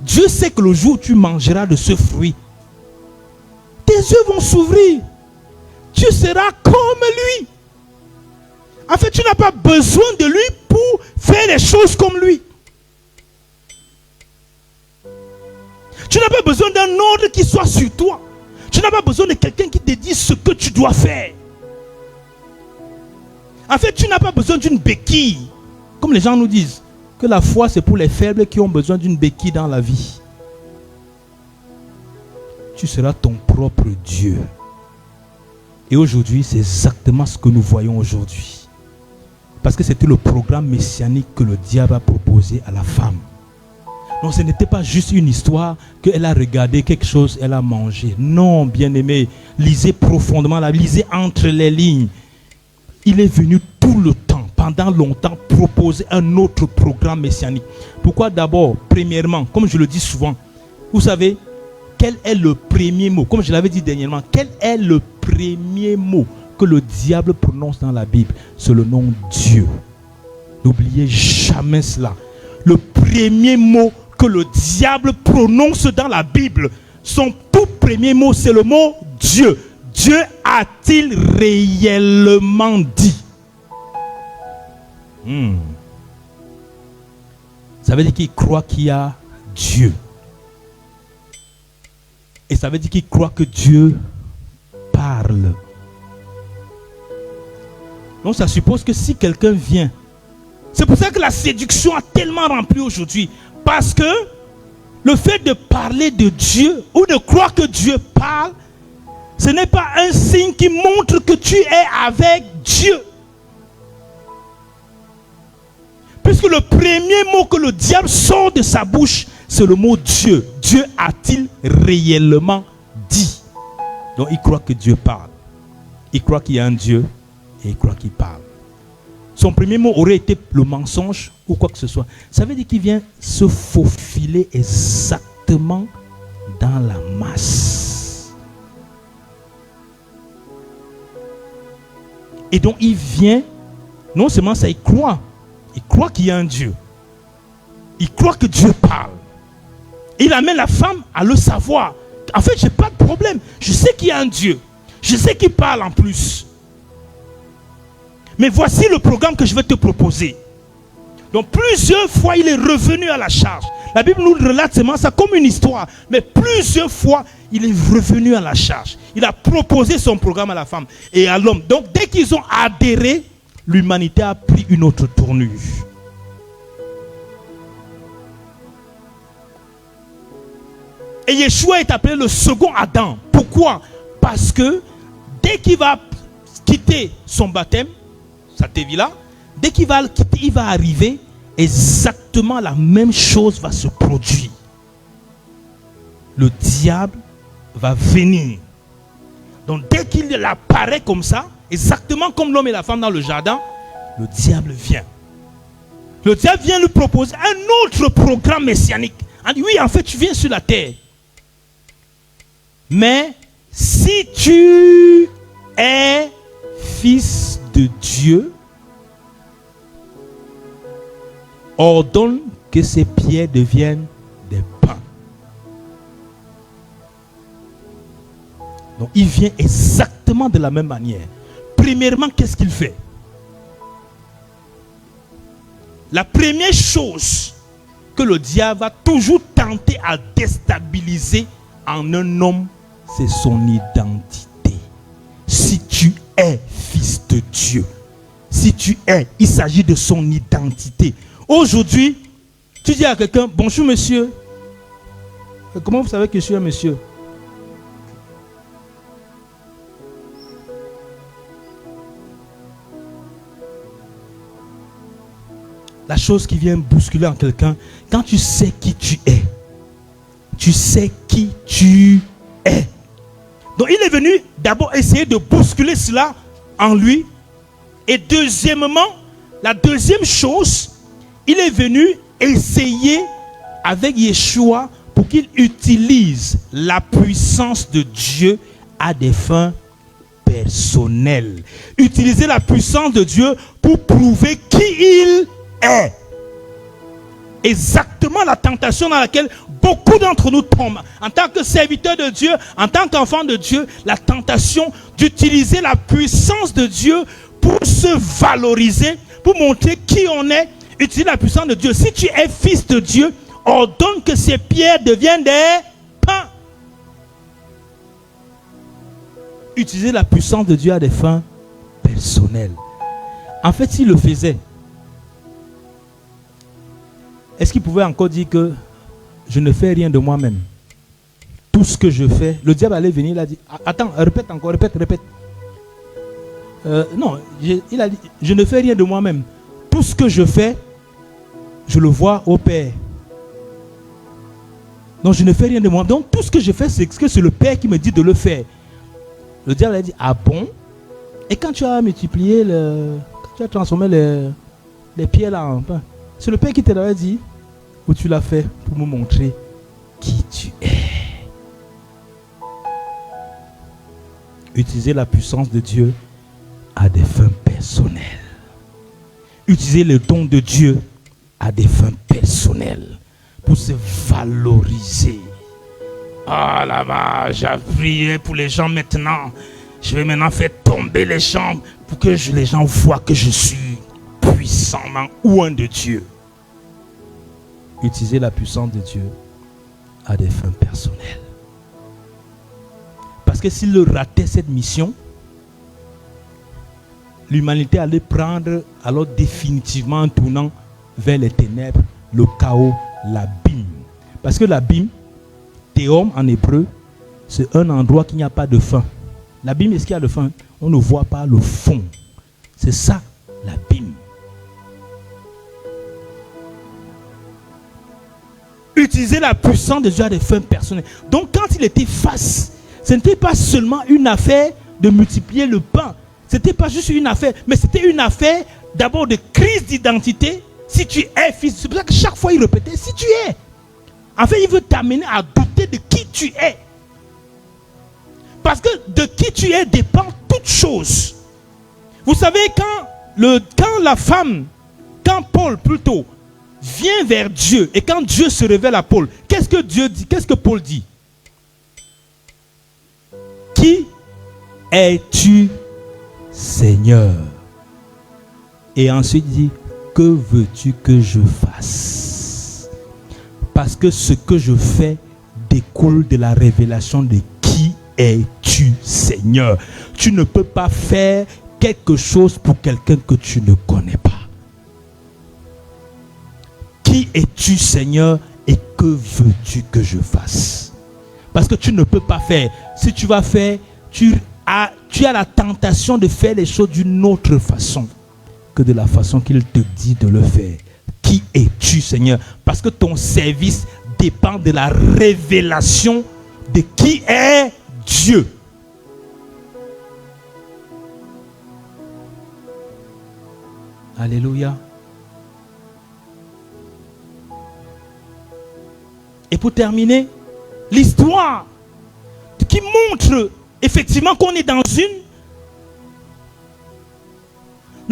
Dieu sait que le jour où tu mangeras de ce fruit, tes yeux vont s'ouvrir. Tu seras comme lui. En fait, tu n'as pas besoin de lui pour faire les choses comme lui. Tu n'as pas besoin d'un ordre qui soit sur toi. Tu n'as pas besoin de quelqu'un qui te dise ce que tu dois faire. En fait, tu n'as pas besoin d'une béquille. Comme les gens nous disent, que la foi c'est pour les faibles qui ont besoin d'une béquille dans la vie. Tu seras ton propre Dieu. Et aujourd'hui, c'est exactement ce que nous voyons aujourd'hui. Parce que c'était le programme messianique que le diable a proposé à la femme. Donc ce n'était pas juste une histoire qu'elle a regardé quelque chose, elle a mangé. Non, bien-aimé, lisez profondément, lisez entre les lignes. Il est venu tout le temps, pendant longtemps, proposer un autre programme messianique. Pourquoi d'abord, premièrement, comme je le dis souvent, vous savez, quel est le premier mot? Comme je l'avais dit dernièrement, quel est le premier mot que le diable prononce dans la Bible? C'est le nom Dieu. N'oubliez jamais cela. Le premier mot que le diable prononce dans la Bible, son tout premier mot, c'est le mot Dieu. Dieu a-t-il réellement dit? Ça veut dire qu'il croit qu'il y a Dieu. Et ça veut dire qu'il croit que Dieu parle. Donc ça suppose que si quelqu'un vient, c'est pour ça que la séduction a tellement rempli aujourd'hui. Parce que le fait de parler de Dieu ou de croire que Dieu parle, ce n'est pas un signe qui montre que tu es avec Dieu. Puisque le premier mot que le diable sort de sa bouche, c'est le mot Dieu. Dieu a-t-il réellement dit? Donc il croit que Dieu parle. Il croit qu'il y a un Dieu et il croit qu'il parle. son premier mot aurait été le mensonge ou quoi que ce soit. Ça veut dire qu'il vient se faufiler exactement dans la masse. Et donc il vient, non seulement ça, il croit qu'il y a un Dieu. Il croit que Dieu parle. Il amène la femme à le savoir. En fait, j'ai pas de problème. Je sais qu'il y a un Dieu. Je sais qu'il parle en plus. Mais voici le programme que je vais te proposer. Donc plusieurs fois, il est revenu à la charge. La Bible nous relate seulement ça comme une histoire. Mais plusieurs fois, il est revenu à la charge. Il a proposé son programme à la femme et à l'homme. Donc dès qu'ils ont adhéré, l'humanité a pris une autre tournure. Et Yeshua est appelé le second Adam. Pourquoi? Parce que dès qu'il va quitter son baptême, sa tévila, dès qu'il va le quitter, il va arriver, exactement la même chose va se produire. Le diable va venir. Donc dès qu'il apparaît comme ça, exactement comme l'homme et la femme dans le jardin, le diable vient. Le diable vient lui proposer un autre programme messianique. Il dit, oui, en fait, tu viens sur la terre. Mais si tu es fils de Dieu, ordonne que ces pierres deviennent des pains. Donc il vient exactement de la même manière. Premièrement, qu'est-ce qu'il fait? La première chose que le diable va toujours tenter à déstabiliser en un homme, c'est son identité. Si tu es fils de Dieu, si tu es, il s'agit de son identité. Aujourd'hui, tu dis à quelqu'un, bonjour monsieur. Comment vous savez que je suis un monsieur? La chose qui vient bousculer en quelqu'un, quand tu sais qui tu es, tu sais qui tu es. Donc il est venu d'abord essayer de bousculer cela en lui. Et deuxièmement, la deuxième chose, il est venu essayer avec Yeshua pour qu'il utilise la puissance de Dieu à des fins personnelles. Utiliser la puissance de Dieu pour prouver qui il est. Exactement la tentation dans laquelle beaucoup d'entre nous tombent. En tant que serviteurs de Dieu, en tant qu'enfants de Dieu, la tentation d'utiliser la puissance de Dieu pour se valoriser, pour montrer qui on est. Utiliser la puissance de Dieu. Si tu es fils de Dieu, ordonne que ces pierres deviennent des pains. Utiliser la puissance de Dieu à des fins personnelles. En fait, s'il le faisait, est-ce qu'il pouvait encore dire que je ne fais rien de moi-même? Tout ce que je fais, le diable allait venir, il a dit, attends, répète encore, répète. Non, il a dit, je ne fais rien de moi-même. Tout ce que je fais, je le vois au Père. Donc je ne fais rien de moi. Donc tout ce que je fais, c'est que c'est le Père qui me dit de le faire. Le diable a dit, ah bon? Et quand tu as multiplié, quand tu as transformé les pierres là en pain, c'est le Père qui te l'avait dit, ou tu l'as fait pour me montrer qui tu es. Utiliser la puissance de Dieu à des fins personnelles. Utiliser le don de Dieu à des fins personnelles. Pour se valoriser. Ah là-bas, j'ai prié pour les gens maintenant. Je vais maintenant faire tomber les gens pour que les gens voient que je suis puissamment oint de Dieu. Utiliser la puissance de Dieu à des fins personnelles. Parce que s'il ratait cette mission, l'humanité allait prendre alors définitivement un tournant vers les ténèbres, le chaos, l'abîme. Parce que l'abîme, théom en hébreu, c'est un endroit qui n'y a pas de fin. L'abîme, est-ce qu'il y a de fin? On ne voit pas le fond. C'est ça, l'abîme. Utiliser la puissance de Dieu à des fins personnelles. Donc quand il était face, ce n'était pas seulement une affaire de multiplier le pain. Ce n'était pas juste une affaire, mais c'était une affaire d'abord de crise d'identité. Si tu es fils, c'est pour ça que chaque fois il répétait si tu es. En fait, il veut t'amener à douter de qui tu es. Parce que de qui tu es dépend toute chose. Vous savez, quand Paul plutôt vient vers Dieu et quand Dieu se révèle à Paul, qu'est-ce que Dieu dit? Qu'est-ce que Paul dit? Qui es-tu, Seigneur? Et ensuite il dit, que veux-tu que je fasse? Parce que ce que je fais découle de la révélation de qui es-tu, Seigneur. Tu ne peux pas faire quelque chose pour quelqu'un que tu ne connais pas. Qui es-tu, Seigneur, et que veux-tu que je fasse? Parce que tu ne peux pas faire. Si tu vas faire, tu as la tentation de faire les choses d'une autre façon que de la façon qu'il te dit de le faire. Qui es-tu, Seigneur? Parce que ton service dépend de la révélation de qui est Dieu. Alléluia. Et pour terminer, l'histoire qui montre effectivement qu'on est dans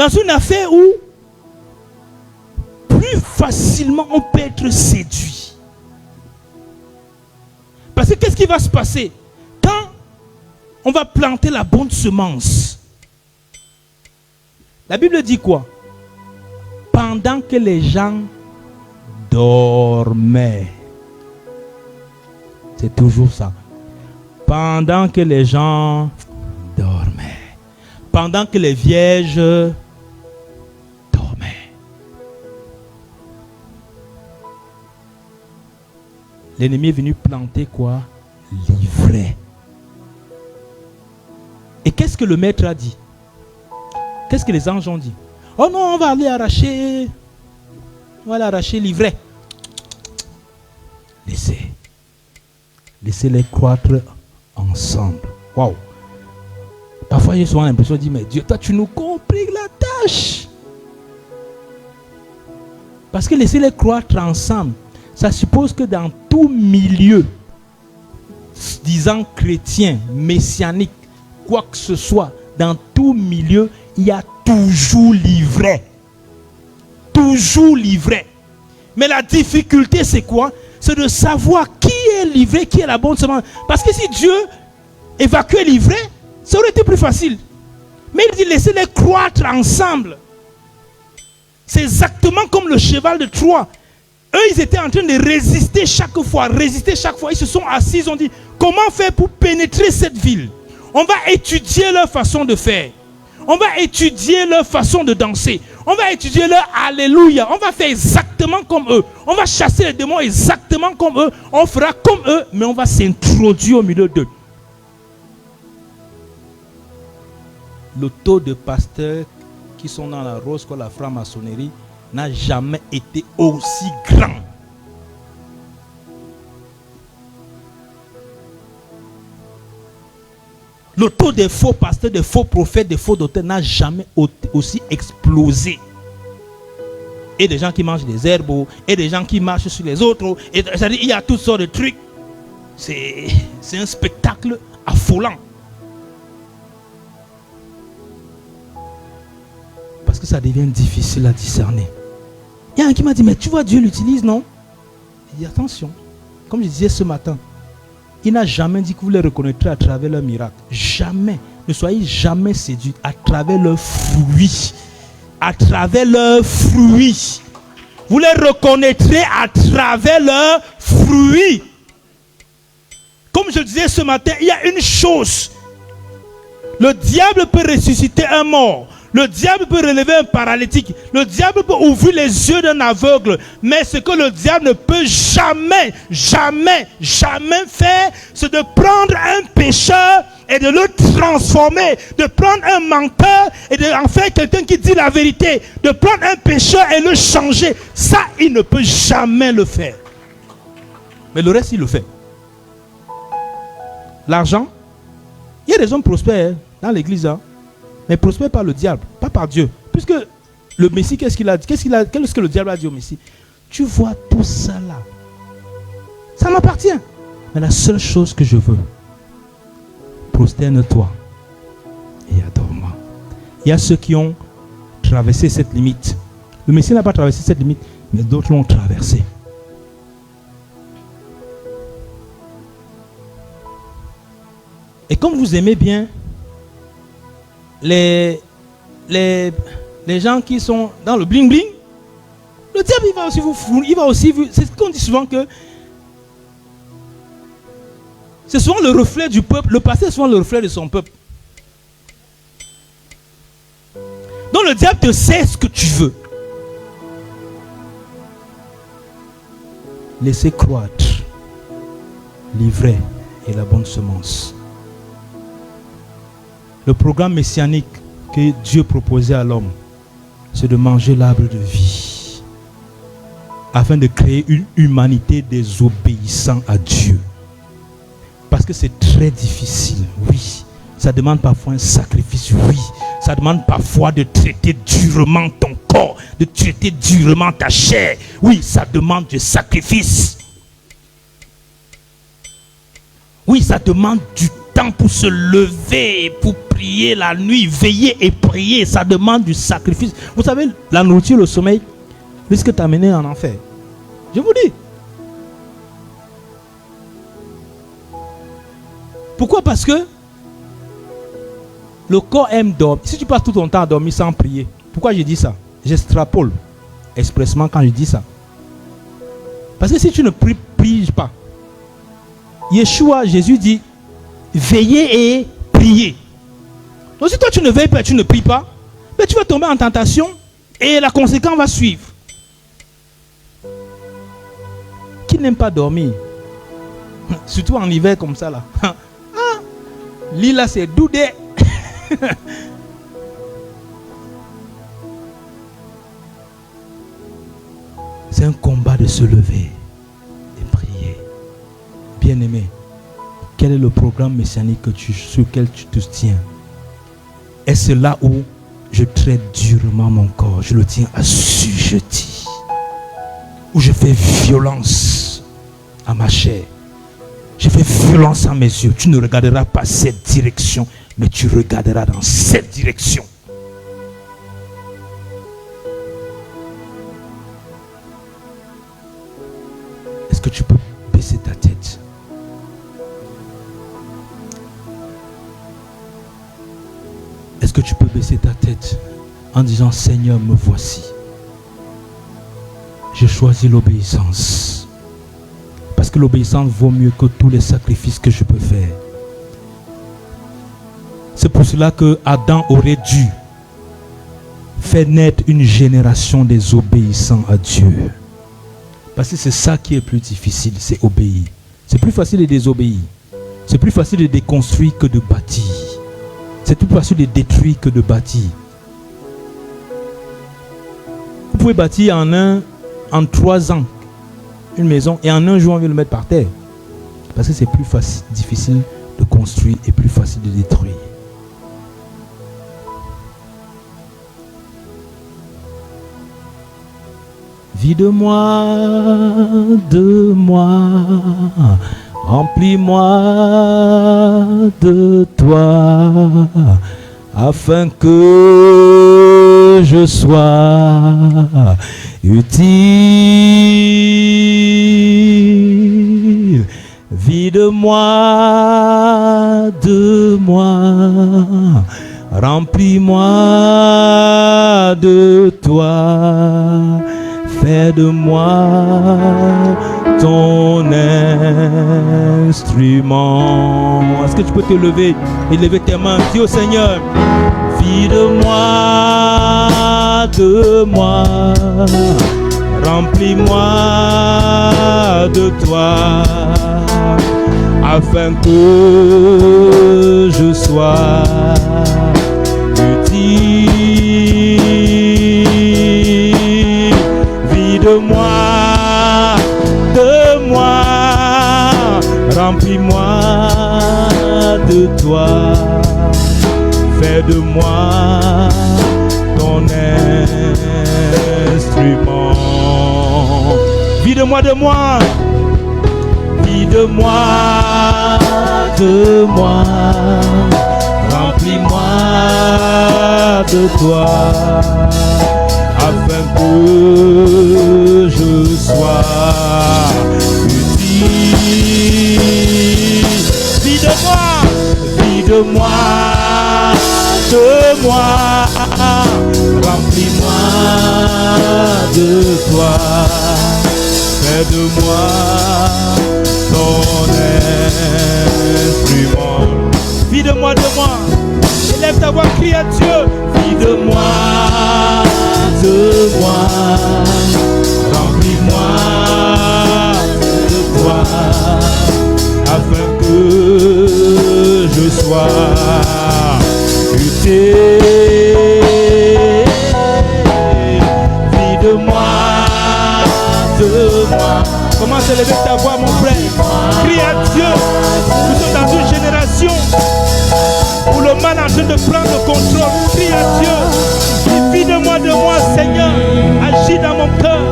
une affaire où plus facilement on peut être séduit. Parce que qu'est-ce qui va se passer quand on va planter la bonne semence? La Bible dit quoi? Pendant que les gens dormaient. C'est toujours ça. Pendant que les gens dormaient. Pendant que les vierges dormaient. L'ennemi est venu planter quoi? L'ivraie. Et qu'est-ce que le maître a dit? Qu'est-ce que les anges ont dit? Oh non, on va aller arracher. On va aller arracher l'ivraie. Laissez-les croître ensemble. Waouh. Parfois, j'ai souvent l'impression de dire, mais Dieu, toi, tu nous compliques la tâche. Parce que laissez-les croître ensemble, ça suppose que dans tout milieu, disant chrétien, messianique, quoi que ce soit, dans tout milieu, il y a toujours l'ivraie. Toujours l'ivraie. Mais la difficulté, c'est quoi? C'est de savoir qui est l'ivraie, qui est la bonne semence. Parce que si Dieu évacuait l'ivraie, ça aurait été plus facile. Mais il dit laissez-les croître ensemble. C'est exactement comme le cheval de Troie. Eux, ils étaient en train de résister chaque fois. Ils se sont assis, ils ont dit comment faire pour pénétrer cette ville? On va étudier leur façon de faire. On va étudier leur façon de danser. On va étudier leur alléluia. On va faire exactement comme eux. On va chasser les démons exactement comme eux. On fera comme eux, mais on va s'introduire au milieu d'eux. Le taux de pasteurs qui sont dans la rose comme la franc-maçonnerie n'a jamais été aussi grand. Le taux des faux pasteurs, des faux prophètes, des faux docteurs n'a jamais aussi explosé. Et des gens qui mangent des herbes, et des gens qui marchent sur les autres. C'est-à-dire, il y a toutes sortes de trucs. C'est un spectacle affolant. Parce que ça devient difficile à discerner. Il y a un qui m'a dit, mais tu vois, Dieu l'utilise, non? Il dit, attention, comme je disais ce matin, il n'a jamais dit que vous les reconnaîtrez à travers leurs miracles. Jamais. Ne soyez jamais séduits à travers leurs fruits. À travers leurs fruits. Vous les reconnaîtrez à travers leurs fruits. Comme je disais ce matin, il y a une chose. Le diable peut ressusciter un mort. Le diable peut relever un paralytique. Le diable peut ouvrir les yeux d'un aveugle. Mais ce que le diable ne peut jamais faire, c'est de prendre un pécheur et de le transformer. De prendre un menteur et d'en faire quelqu'un qui dit la vérité. De prendre un pécheur et le changer. Ça, il ne peut jamais le faire. Mais le reste, il le fait. L'argent, il y a des hommes prospères dans l'église, hein. Mais prospère par le diable, pas par Dieu. Puisque le Messie, qu'est-ce qu'il a dit? Qu'est-ce que le diable a dit au Messie? Tu vois tout ça là. Ça m'appartient. Mais la seule chose que je veux, prosterne-toi et adore-moi. Il y a ceux qui ont traversé cette limite. Le Messie n'a pas traversé cette limite, mais d'autres l'ont traversé. Et comme vous aimez bien les gens qui sont dans le bling bling, le diable il va aussi vous fournir, il va aussi vous, c'est ce qu'on dit souvent que c'est souvent le reflet du peuple, le passé est souvent le reflet de son peuple. Donc le diable te sait ce que tu veux. Laissez croître l'ivraie et la bonne semence. Le programme messianique que Dieu proposait à l'homme, c'est de manger l'arbre de vie, afin de créer une humanité désobéissant à Dieu. Parce que c'est très difficile, oui. Ça demande parfois un sacrifice, oui. Ça demande parfois de traiter durement ton corps, de traiter durement ta chair. Oui, ça demande du sacrifice. Oui, ça demande du temps pour se lever, pour prier la nuit, veiller et prier. Ça demande du sacrifice. Vous savez, la nourriture, le sommeil risque de t'amener en enfer. Je vous dis. Pourquoi? Parce que le corps aime dormir. Si tu passes tout ton temps à dormir sans prier, pourquoi je dis ça? J'extrapole expressement quand je dis ça. Parce que si tu ne pries pas, Yeshua, Jésus dit, veillez et priez. Donc si toi tu ne veilles pas et tu ne pries pas, mais tu vas tomber en tentation et la conséquence va suivre. Qui n'aime pas dormir? Surtout en hiver comme ça là. L'île là c'est doudé. C'est un combat de se lever et prier. Bien-aimé, quel est le programme messianique sur lequel tu te tiens? Est-ce là où je traite durement mon corps, je le tiens assujetti, où je fais violence à ma chair, je fais violence à mes yeux? Tu ne regarderas pas cette direction, mais tu regarderas dans cette direction. Est-ce que tu peux baisser ta tête? Est-ce que tu peux baisser ta tête en disant, Seigneur, me voici. J'ai choisi l'obéissance. Parce que l'obéissance vaut mieux que tous les sacrifices que je peux faire. C'est pour cela que Adam aurait dû faire naître une génération des obéissants à Dieu. Parce que c'est ça qui est plus difficile, c'est obéir. C'est plus facile de désobéir. C'est plus facile de déconstruire que de bâtir. C'est plus facile de détruire que de bâtir. Vous pouvez bâtir en 3 ans une maison et en un jour on vient le mettre par terre. Parce que c'est plus facile, difficile de construire et plus facile de détruire. Vide-moi de moi, remplis-moi de toi, afin que je sois utile. Vide-moi de moi, remplis-moi de toi. Fais de moi ton instrument. Est-ce que tu peux te lever et lever tes mains? Dis au Seigneur, vide-moi de moi, remplis-moi de toi, afin que je sois utile. De moi, remplis-moi de toi, fais de moi ton instrument. Vide-moi de moi. Vide-moi de moi. Remplis-moi de toi. Afin que je sois utile. Vide-moi, vide-moi de moi, remplis-moi de toi, fais de moi ton instrument. Vide-moi de moi, élève ta voix, crie à Dieu. Vide-moi de moi, remplis-moi de toi, afin que je sois utile. Vide-moi de moi. Commence à lever ta voix, mon frère. Crie à Dieu. Nous sommes dans une génération où le mal est en train de prendre le contrôle. Crie à Dieu. Vide-moi de moi, Seigneur. Agis dans mon cœur.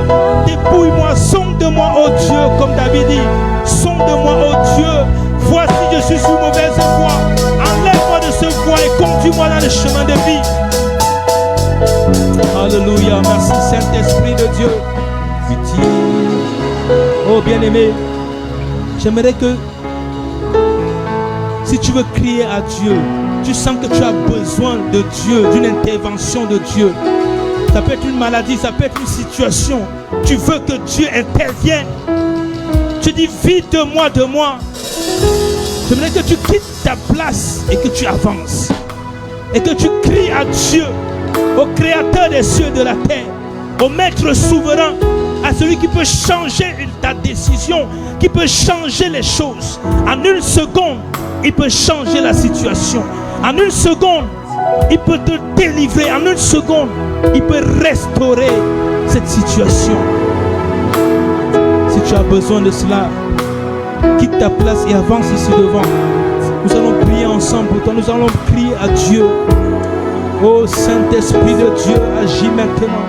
Dépouille-moi, sonde-moi, oh Dieu, comme David dit. Sonde-moi, oh Dieu. Vois si je suis sur mauvaise voie. Enlève-moi de ce voie et conduis-moi dans le chemin de vie. Alléluia. Merci, Saint-Esprit de Dieu. Oh bien-aimé, j'aimerais que si tu veux crier à Dieu, tu sens que tu as besoin de Dieu, d'une intervention de Dieu. Ça peut être une maladie, ça peut être une situation. Tu veux que Dieu intervienne. Tu dis, vide-moi de moi. J'aimerais que tu quittes ta place et que tu avances. Et que tu cries à Dieu, au Créateur des cieux et de la terre, au Maître souverain, à celui qui peut changer ta décision, qui peut changer les choses. En une seconde, il peut changer la situation. En une seconde, il peut te délivrer. En une seconde, il peut restaurer cette situation. Si tu as besoin de cela, quitte ta place et avance ici devant. Nous allons prier ensemble pour toi. Nous allons crier à Dieu. Oh Saint-Esprit de Dieu, agis maintenant.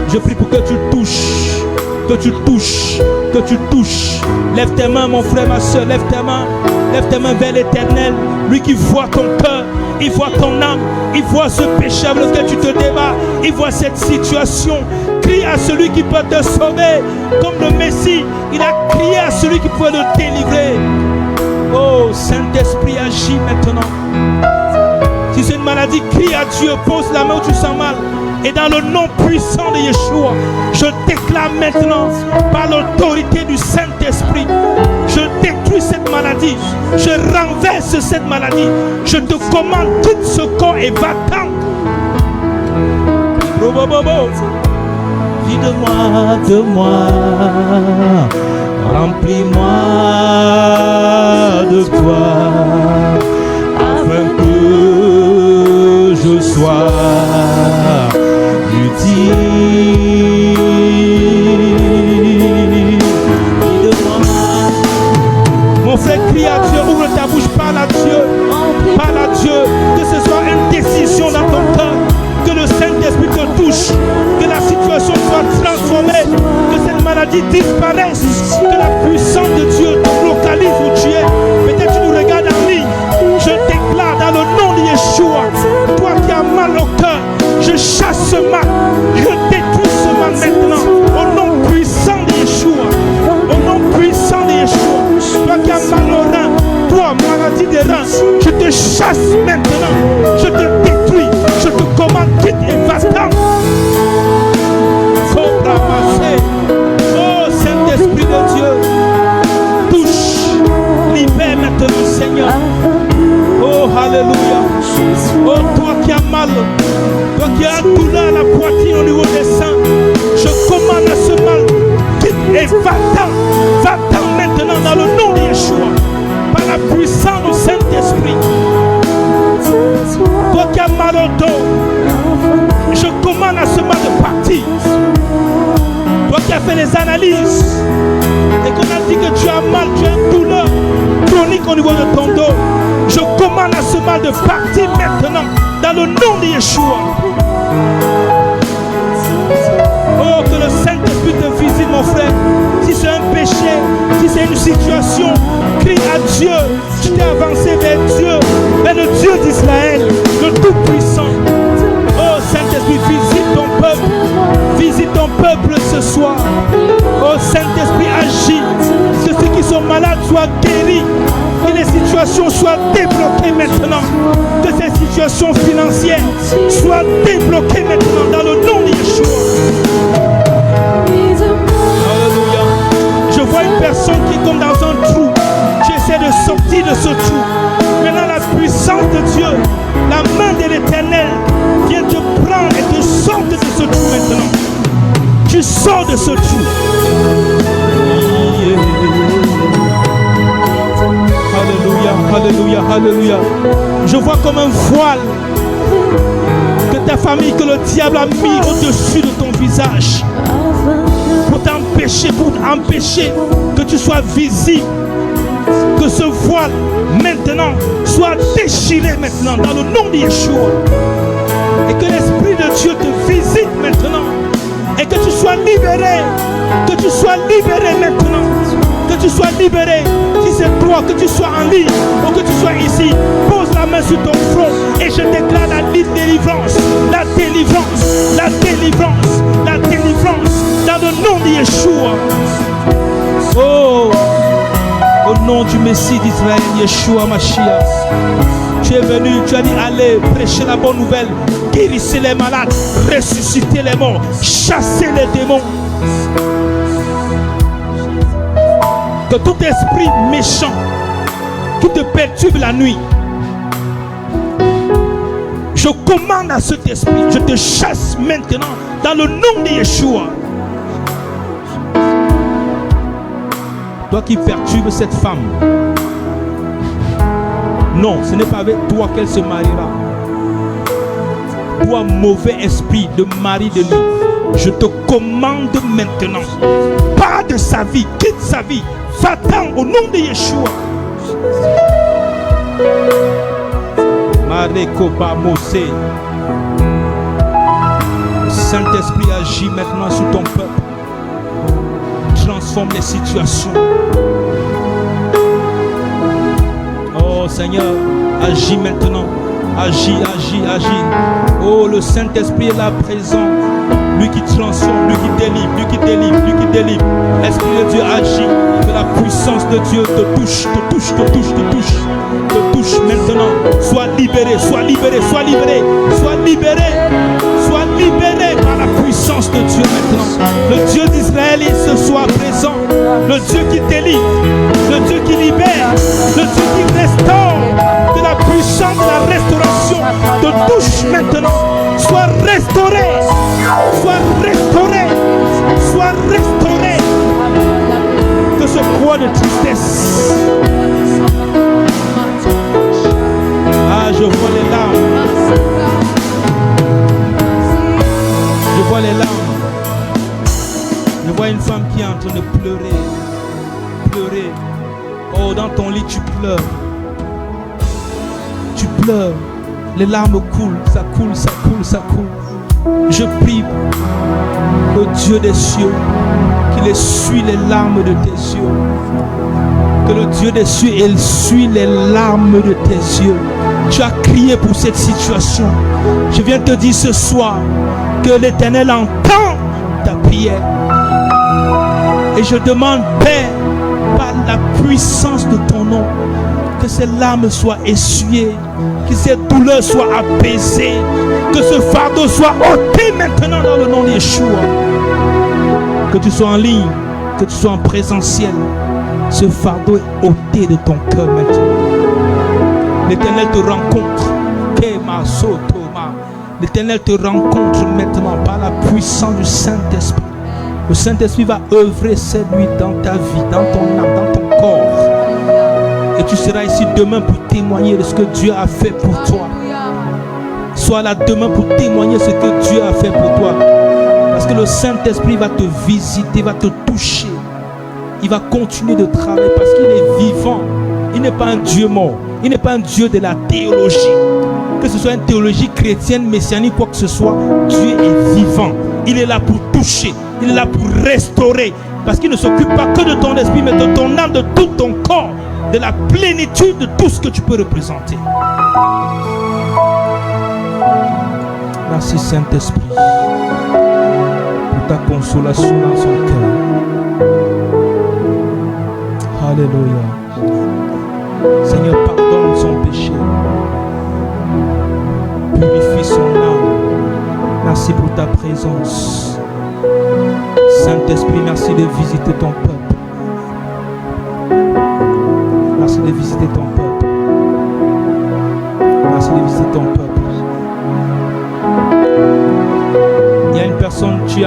Je prie pour que tu touches, que tu touches, que tu touches. Lève tes mains, mon frère, ma soeur, lève tes mains vers l'Éternel. Lui qui voit ton cœur, il voit ton âme, il voit ce péché avec lequel tu te débats, il voit cette situation. Crie à celui qui peut te sauver, comme le Messie, il a crié à celui qui peut le délivrer. Oh Saint-Esprit, agis maintenant. Si c'est une maladie, crie à Dieu, pose la main où tu sens mal. Et dans le nom puissant de Yeshua, je déclare maintenant, par l'autorité du Saint-Esprit, je détruis cette maladie, je renverse cette maladie, je te commande, quitte ce corps et va-t'en. Vide-moi de moi, remplis-moi de toi, afin que je sois utile. Mon frère, crie à Dieu, ouvre ta bouche, parle à Dieu, que ce soit une décision dans ton cœur, que le Saint-Esprit te touche, que la situation soit transformée, que cette maladie disparaisse, que la puissance de Dieu te localise où tu es. Peut-être tu nous regardes en ligne, je déclare dans le nom de Yeshua, toi qui as mal au cœur, je chasse ce mal, je détruis ce mal maintenant, au nom puissant de Yeshua, au nom puissant de Yeshua. Toi qui as mal au rein, toi, maladie des reins, je te chasse maintenant, je te détruis, je te commande, quitte et va-t'en. Oh Saint-Esprit de Dieu, touche, libère maintenant, Seigneur. Oh Alléluia. Oh toi qui as mal, toi qui as douleur à la poitrine au niveau des seins, je commande à ce mal, quitte et va-t'en, va-t'en maintenant dans le nom de Yeshua, par la puissance du Saint-Esprit. Toi qui as mal au dos, je commande à ce mal de partir. Toi qui as fait les analyses et qu'on a dit que tu as mal, tu as une douleur chronique au niveau de ton dos, je commande à ce mal de partir maintenant dans le nom de Yeshua. Oh, que le Saint-Esprit te visite, mon frère. Si c'est un péché, si c'est une situation, crie à Dieu. Tu t'es avancé vers Dieu, vers le Dieu d'Israël, le Tout-Puissant. Oh, Saint-Esprit, visite ton peuple. Visite ton peuple ce soir. Oh, Saint-Esprit, agis. Que ceux qui sont malades soient guéris. Que les situations soient débloquées maintenant. Que ces situations financières soient débloquées maintenant dans le nom de Yeshua. Alléluia. Je vois une personne qui est comme dans un trou. Tu essaies de sortir de ce trou. Maintenant, la puissance de Dieu, la main de l'Éternel vient te prendre et te sortir de ce trou maintenant. Tu sors de ce trou. Alléluia, alléluia, alléluia. Je vois comme un voile que ta famille, que le diable a mis au-dessus de ton visage pour empêcher que tu sois visible. Que ce voile maintenant soit déchiré maintenant dans le nom de Yeshua. Et que l'Esprit de Dieu te visite maintenant. Et que tu sois libéré. Que tu sois libéré maintenant. Que tu sois libéré. Si c'est toi, que tu sois en ligne ou que tu sois ici, pose la main sur ton front et je déclare la délivrance. La délivrance. La délivrance. La délivrance. Dans le nom de Yeshua. Oh, au nom du Messie d'Israël, Yeshua Mashiach. Tu es venu, tu as dit allez, prêcher la bonne nouvelle, guérissez les malades, ressuscitez les morts, chassez les démons. Que tout esprit méchant qui te perturbe la nuit, je commande à cet esprit, je te chasse maintenant dans le nom de Yeshua. Toi qui perturbes cette femme, non, ce n'est pas avec toi qu'elle se mariera. Toi, mauvais esprit de mari de nuit, je te commande maintenant, pas de sa vie, quitte sa vie, va-t'en au nom de Yeshua. Marekoba Mosé. Le Saint-Esprit agit maintenant sur ton peuple. Transforme les situations. Oh Seigneur, agis maintenant. Agis, agis, agis. Oh, le Saint-Esprit est là présent. Lui qui transforme, lui qui délivre, lui qui délivre, lui qui délivre. Esprit de Dieu agit. Que la puissance de Dieu te touche, te touche, te touche, te touche. Te touche maintenant. Sois libéré, sois libéré, sois libéré. Sois libéré. Sois libéré par la puissance de Dieu maintenant. Le Dieu d'Israël est ce soir présent. Le Dieu qui délivre. Le Dieu qui libère. Le Dieu qui restaure. Que la puissance de la restauration te touche maintenant. Sois restauré. Sois restauré. Sois restauré. Que ce poids de tristesse. Ah, je vois les larmes. Je vois les larmes. Je vois une femme qui est en train de pleurer. Pleurer. Oh, dans ton lit, tu pleures. Tu pleures. Les larmes coulent. Ça coule, ça coule, ça coule. Je prie au Dieu des cieux qu'il essuie les larmes de tes yeux. Que le Dieu des cieux essuie les larmes de tes yeux. Tu as crié pour cette situation. Je viens te dire ce soir que l'Éternel entend ta prière. Et je demande, Père, par la puissance de ton nom, que ces larmes soient essuyées, que ces douleurs soient apaisées, que ce fardeau soit ôté maintenant dans le nom de Yeshua. Que tu sois en ligne, que tu sois en présentiel, ce fardeau est ôté de ton cœur maintenant. L'Éternel te rencontre. L'Éternel te rencontre maintenant par la puissance du Saint-Esprit. Le Saint-Esprit va œuvrer cette nuit dans ta vie, dans ton âme, dans ton corps. Et tu seras ici demain pour témoigner de ce que Dieu a fait pour toi. Sois là demain pour témoigner ce que Dieu a fait pour toi. Parce que le Saint-Esprit va te visiter, va te toucher. Il va continuer de travailler parce qu'il est vivant. Il n'est pas un Dieu mort. Il n'est pas un Dieu de la théologie. Que que ce soit une théologie chrétienne, messianique, quoi que ce soit, Dieu est vivant. Il est là pour toucher, il est là pour restaurer. Parce qu'il ne s'occupe pas que de ton esprit, mais de ton âme, de tout ton corps, de la plénitude de tout ce que tu peux représenter. Merci Saint-Esprit pour ta consolation dans son cœur. Alléluia. Seigneur, pardonne son péché. Purifie son âme. Merci pour ta présence. Saint-Esprit, merci de visiter ton peuple. Merci de visiter ton peuple. Merci de visiter ton peuple. Il y a une personne, tu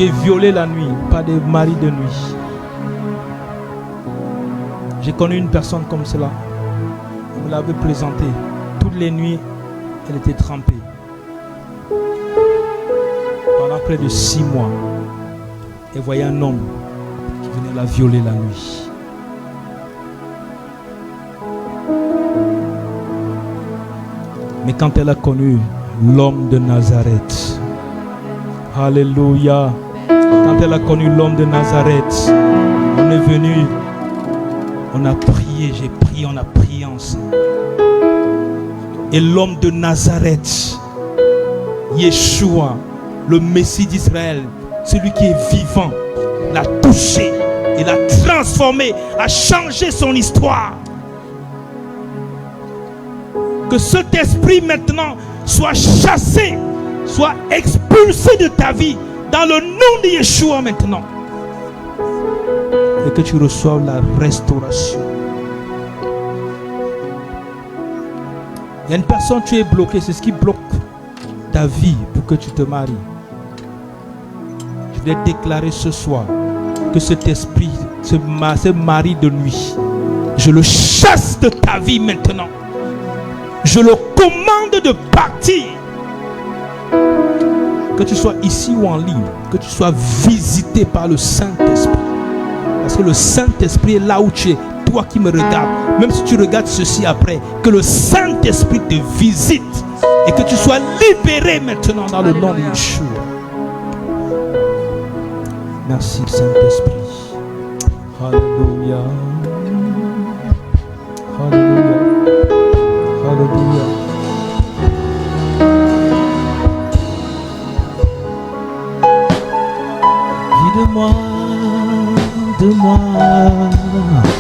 es violé la nuit, pas de mari de nuit. J'ai connu une personne comme cela. Vous l'avez présentée. Toutes les nuits, elle était trempée. Pendant près de 6 mois, elle voyait un homme qui venait la violer la nuit. Mais quand elle a connu l'homme de Nazareth, alléluia, quand elle a connu l'homme de Nazareth, on est venu, on a prié, j'ai prié, on a prié ensemble. Et l'homme de Nazareth, Yeshua, le Messie d'Israël, celui qui est vivant, l'a touché, il l'a transformé, a changé son histoire. Que cet esprit maintenant soit chassé, soit expulsé de ta vie dans le nom de Yeshua maintenant. Et que tu reçoives la restauration. Il y a une personne, tu es bloqué, c'est ce qui bloque ta vie pour que tu te maries. Je vais déclarer ce soir que cet esprit, ce mari de nuit, je le chasse de ta vie maintenant. Je le commande de partir. Que tu sois ici ou en ligne, que tu sois visité par le Saint-Esprit. Parce que le Saint-Esprit est là où tu es, toi qui me regardes. Même si tu regardes ceci après, que le Saint-Esprit te visite et que tu sois libéré maintenant dans le nom de Yeshua. Merci Saint-Esprit. Alléluia. Alléluia. Alléluia. Vis de moi,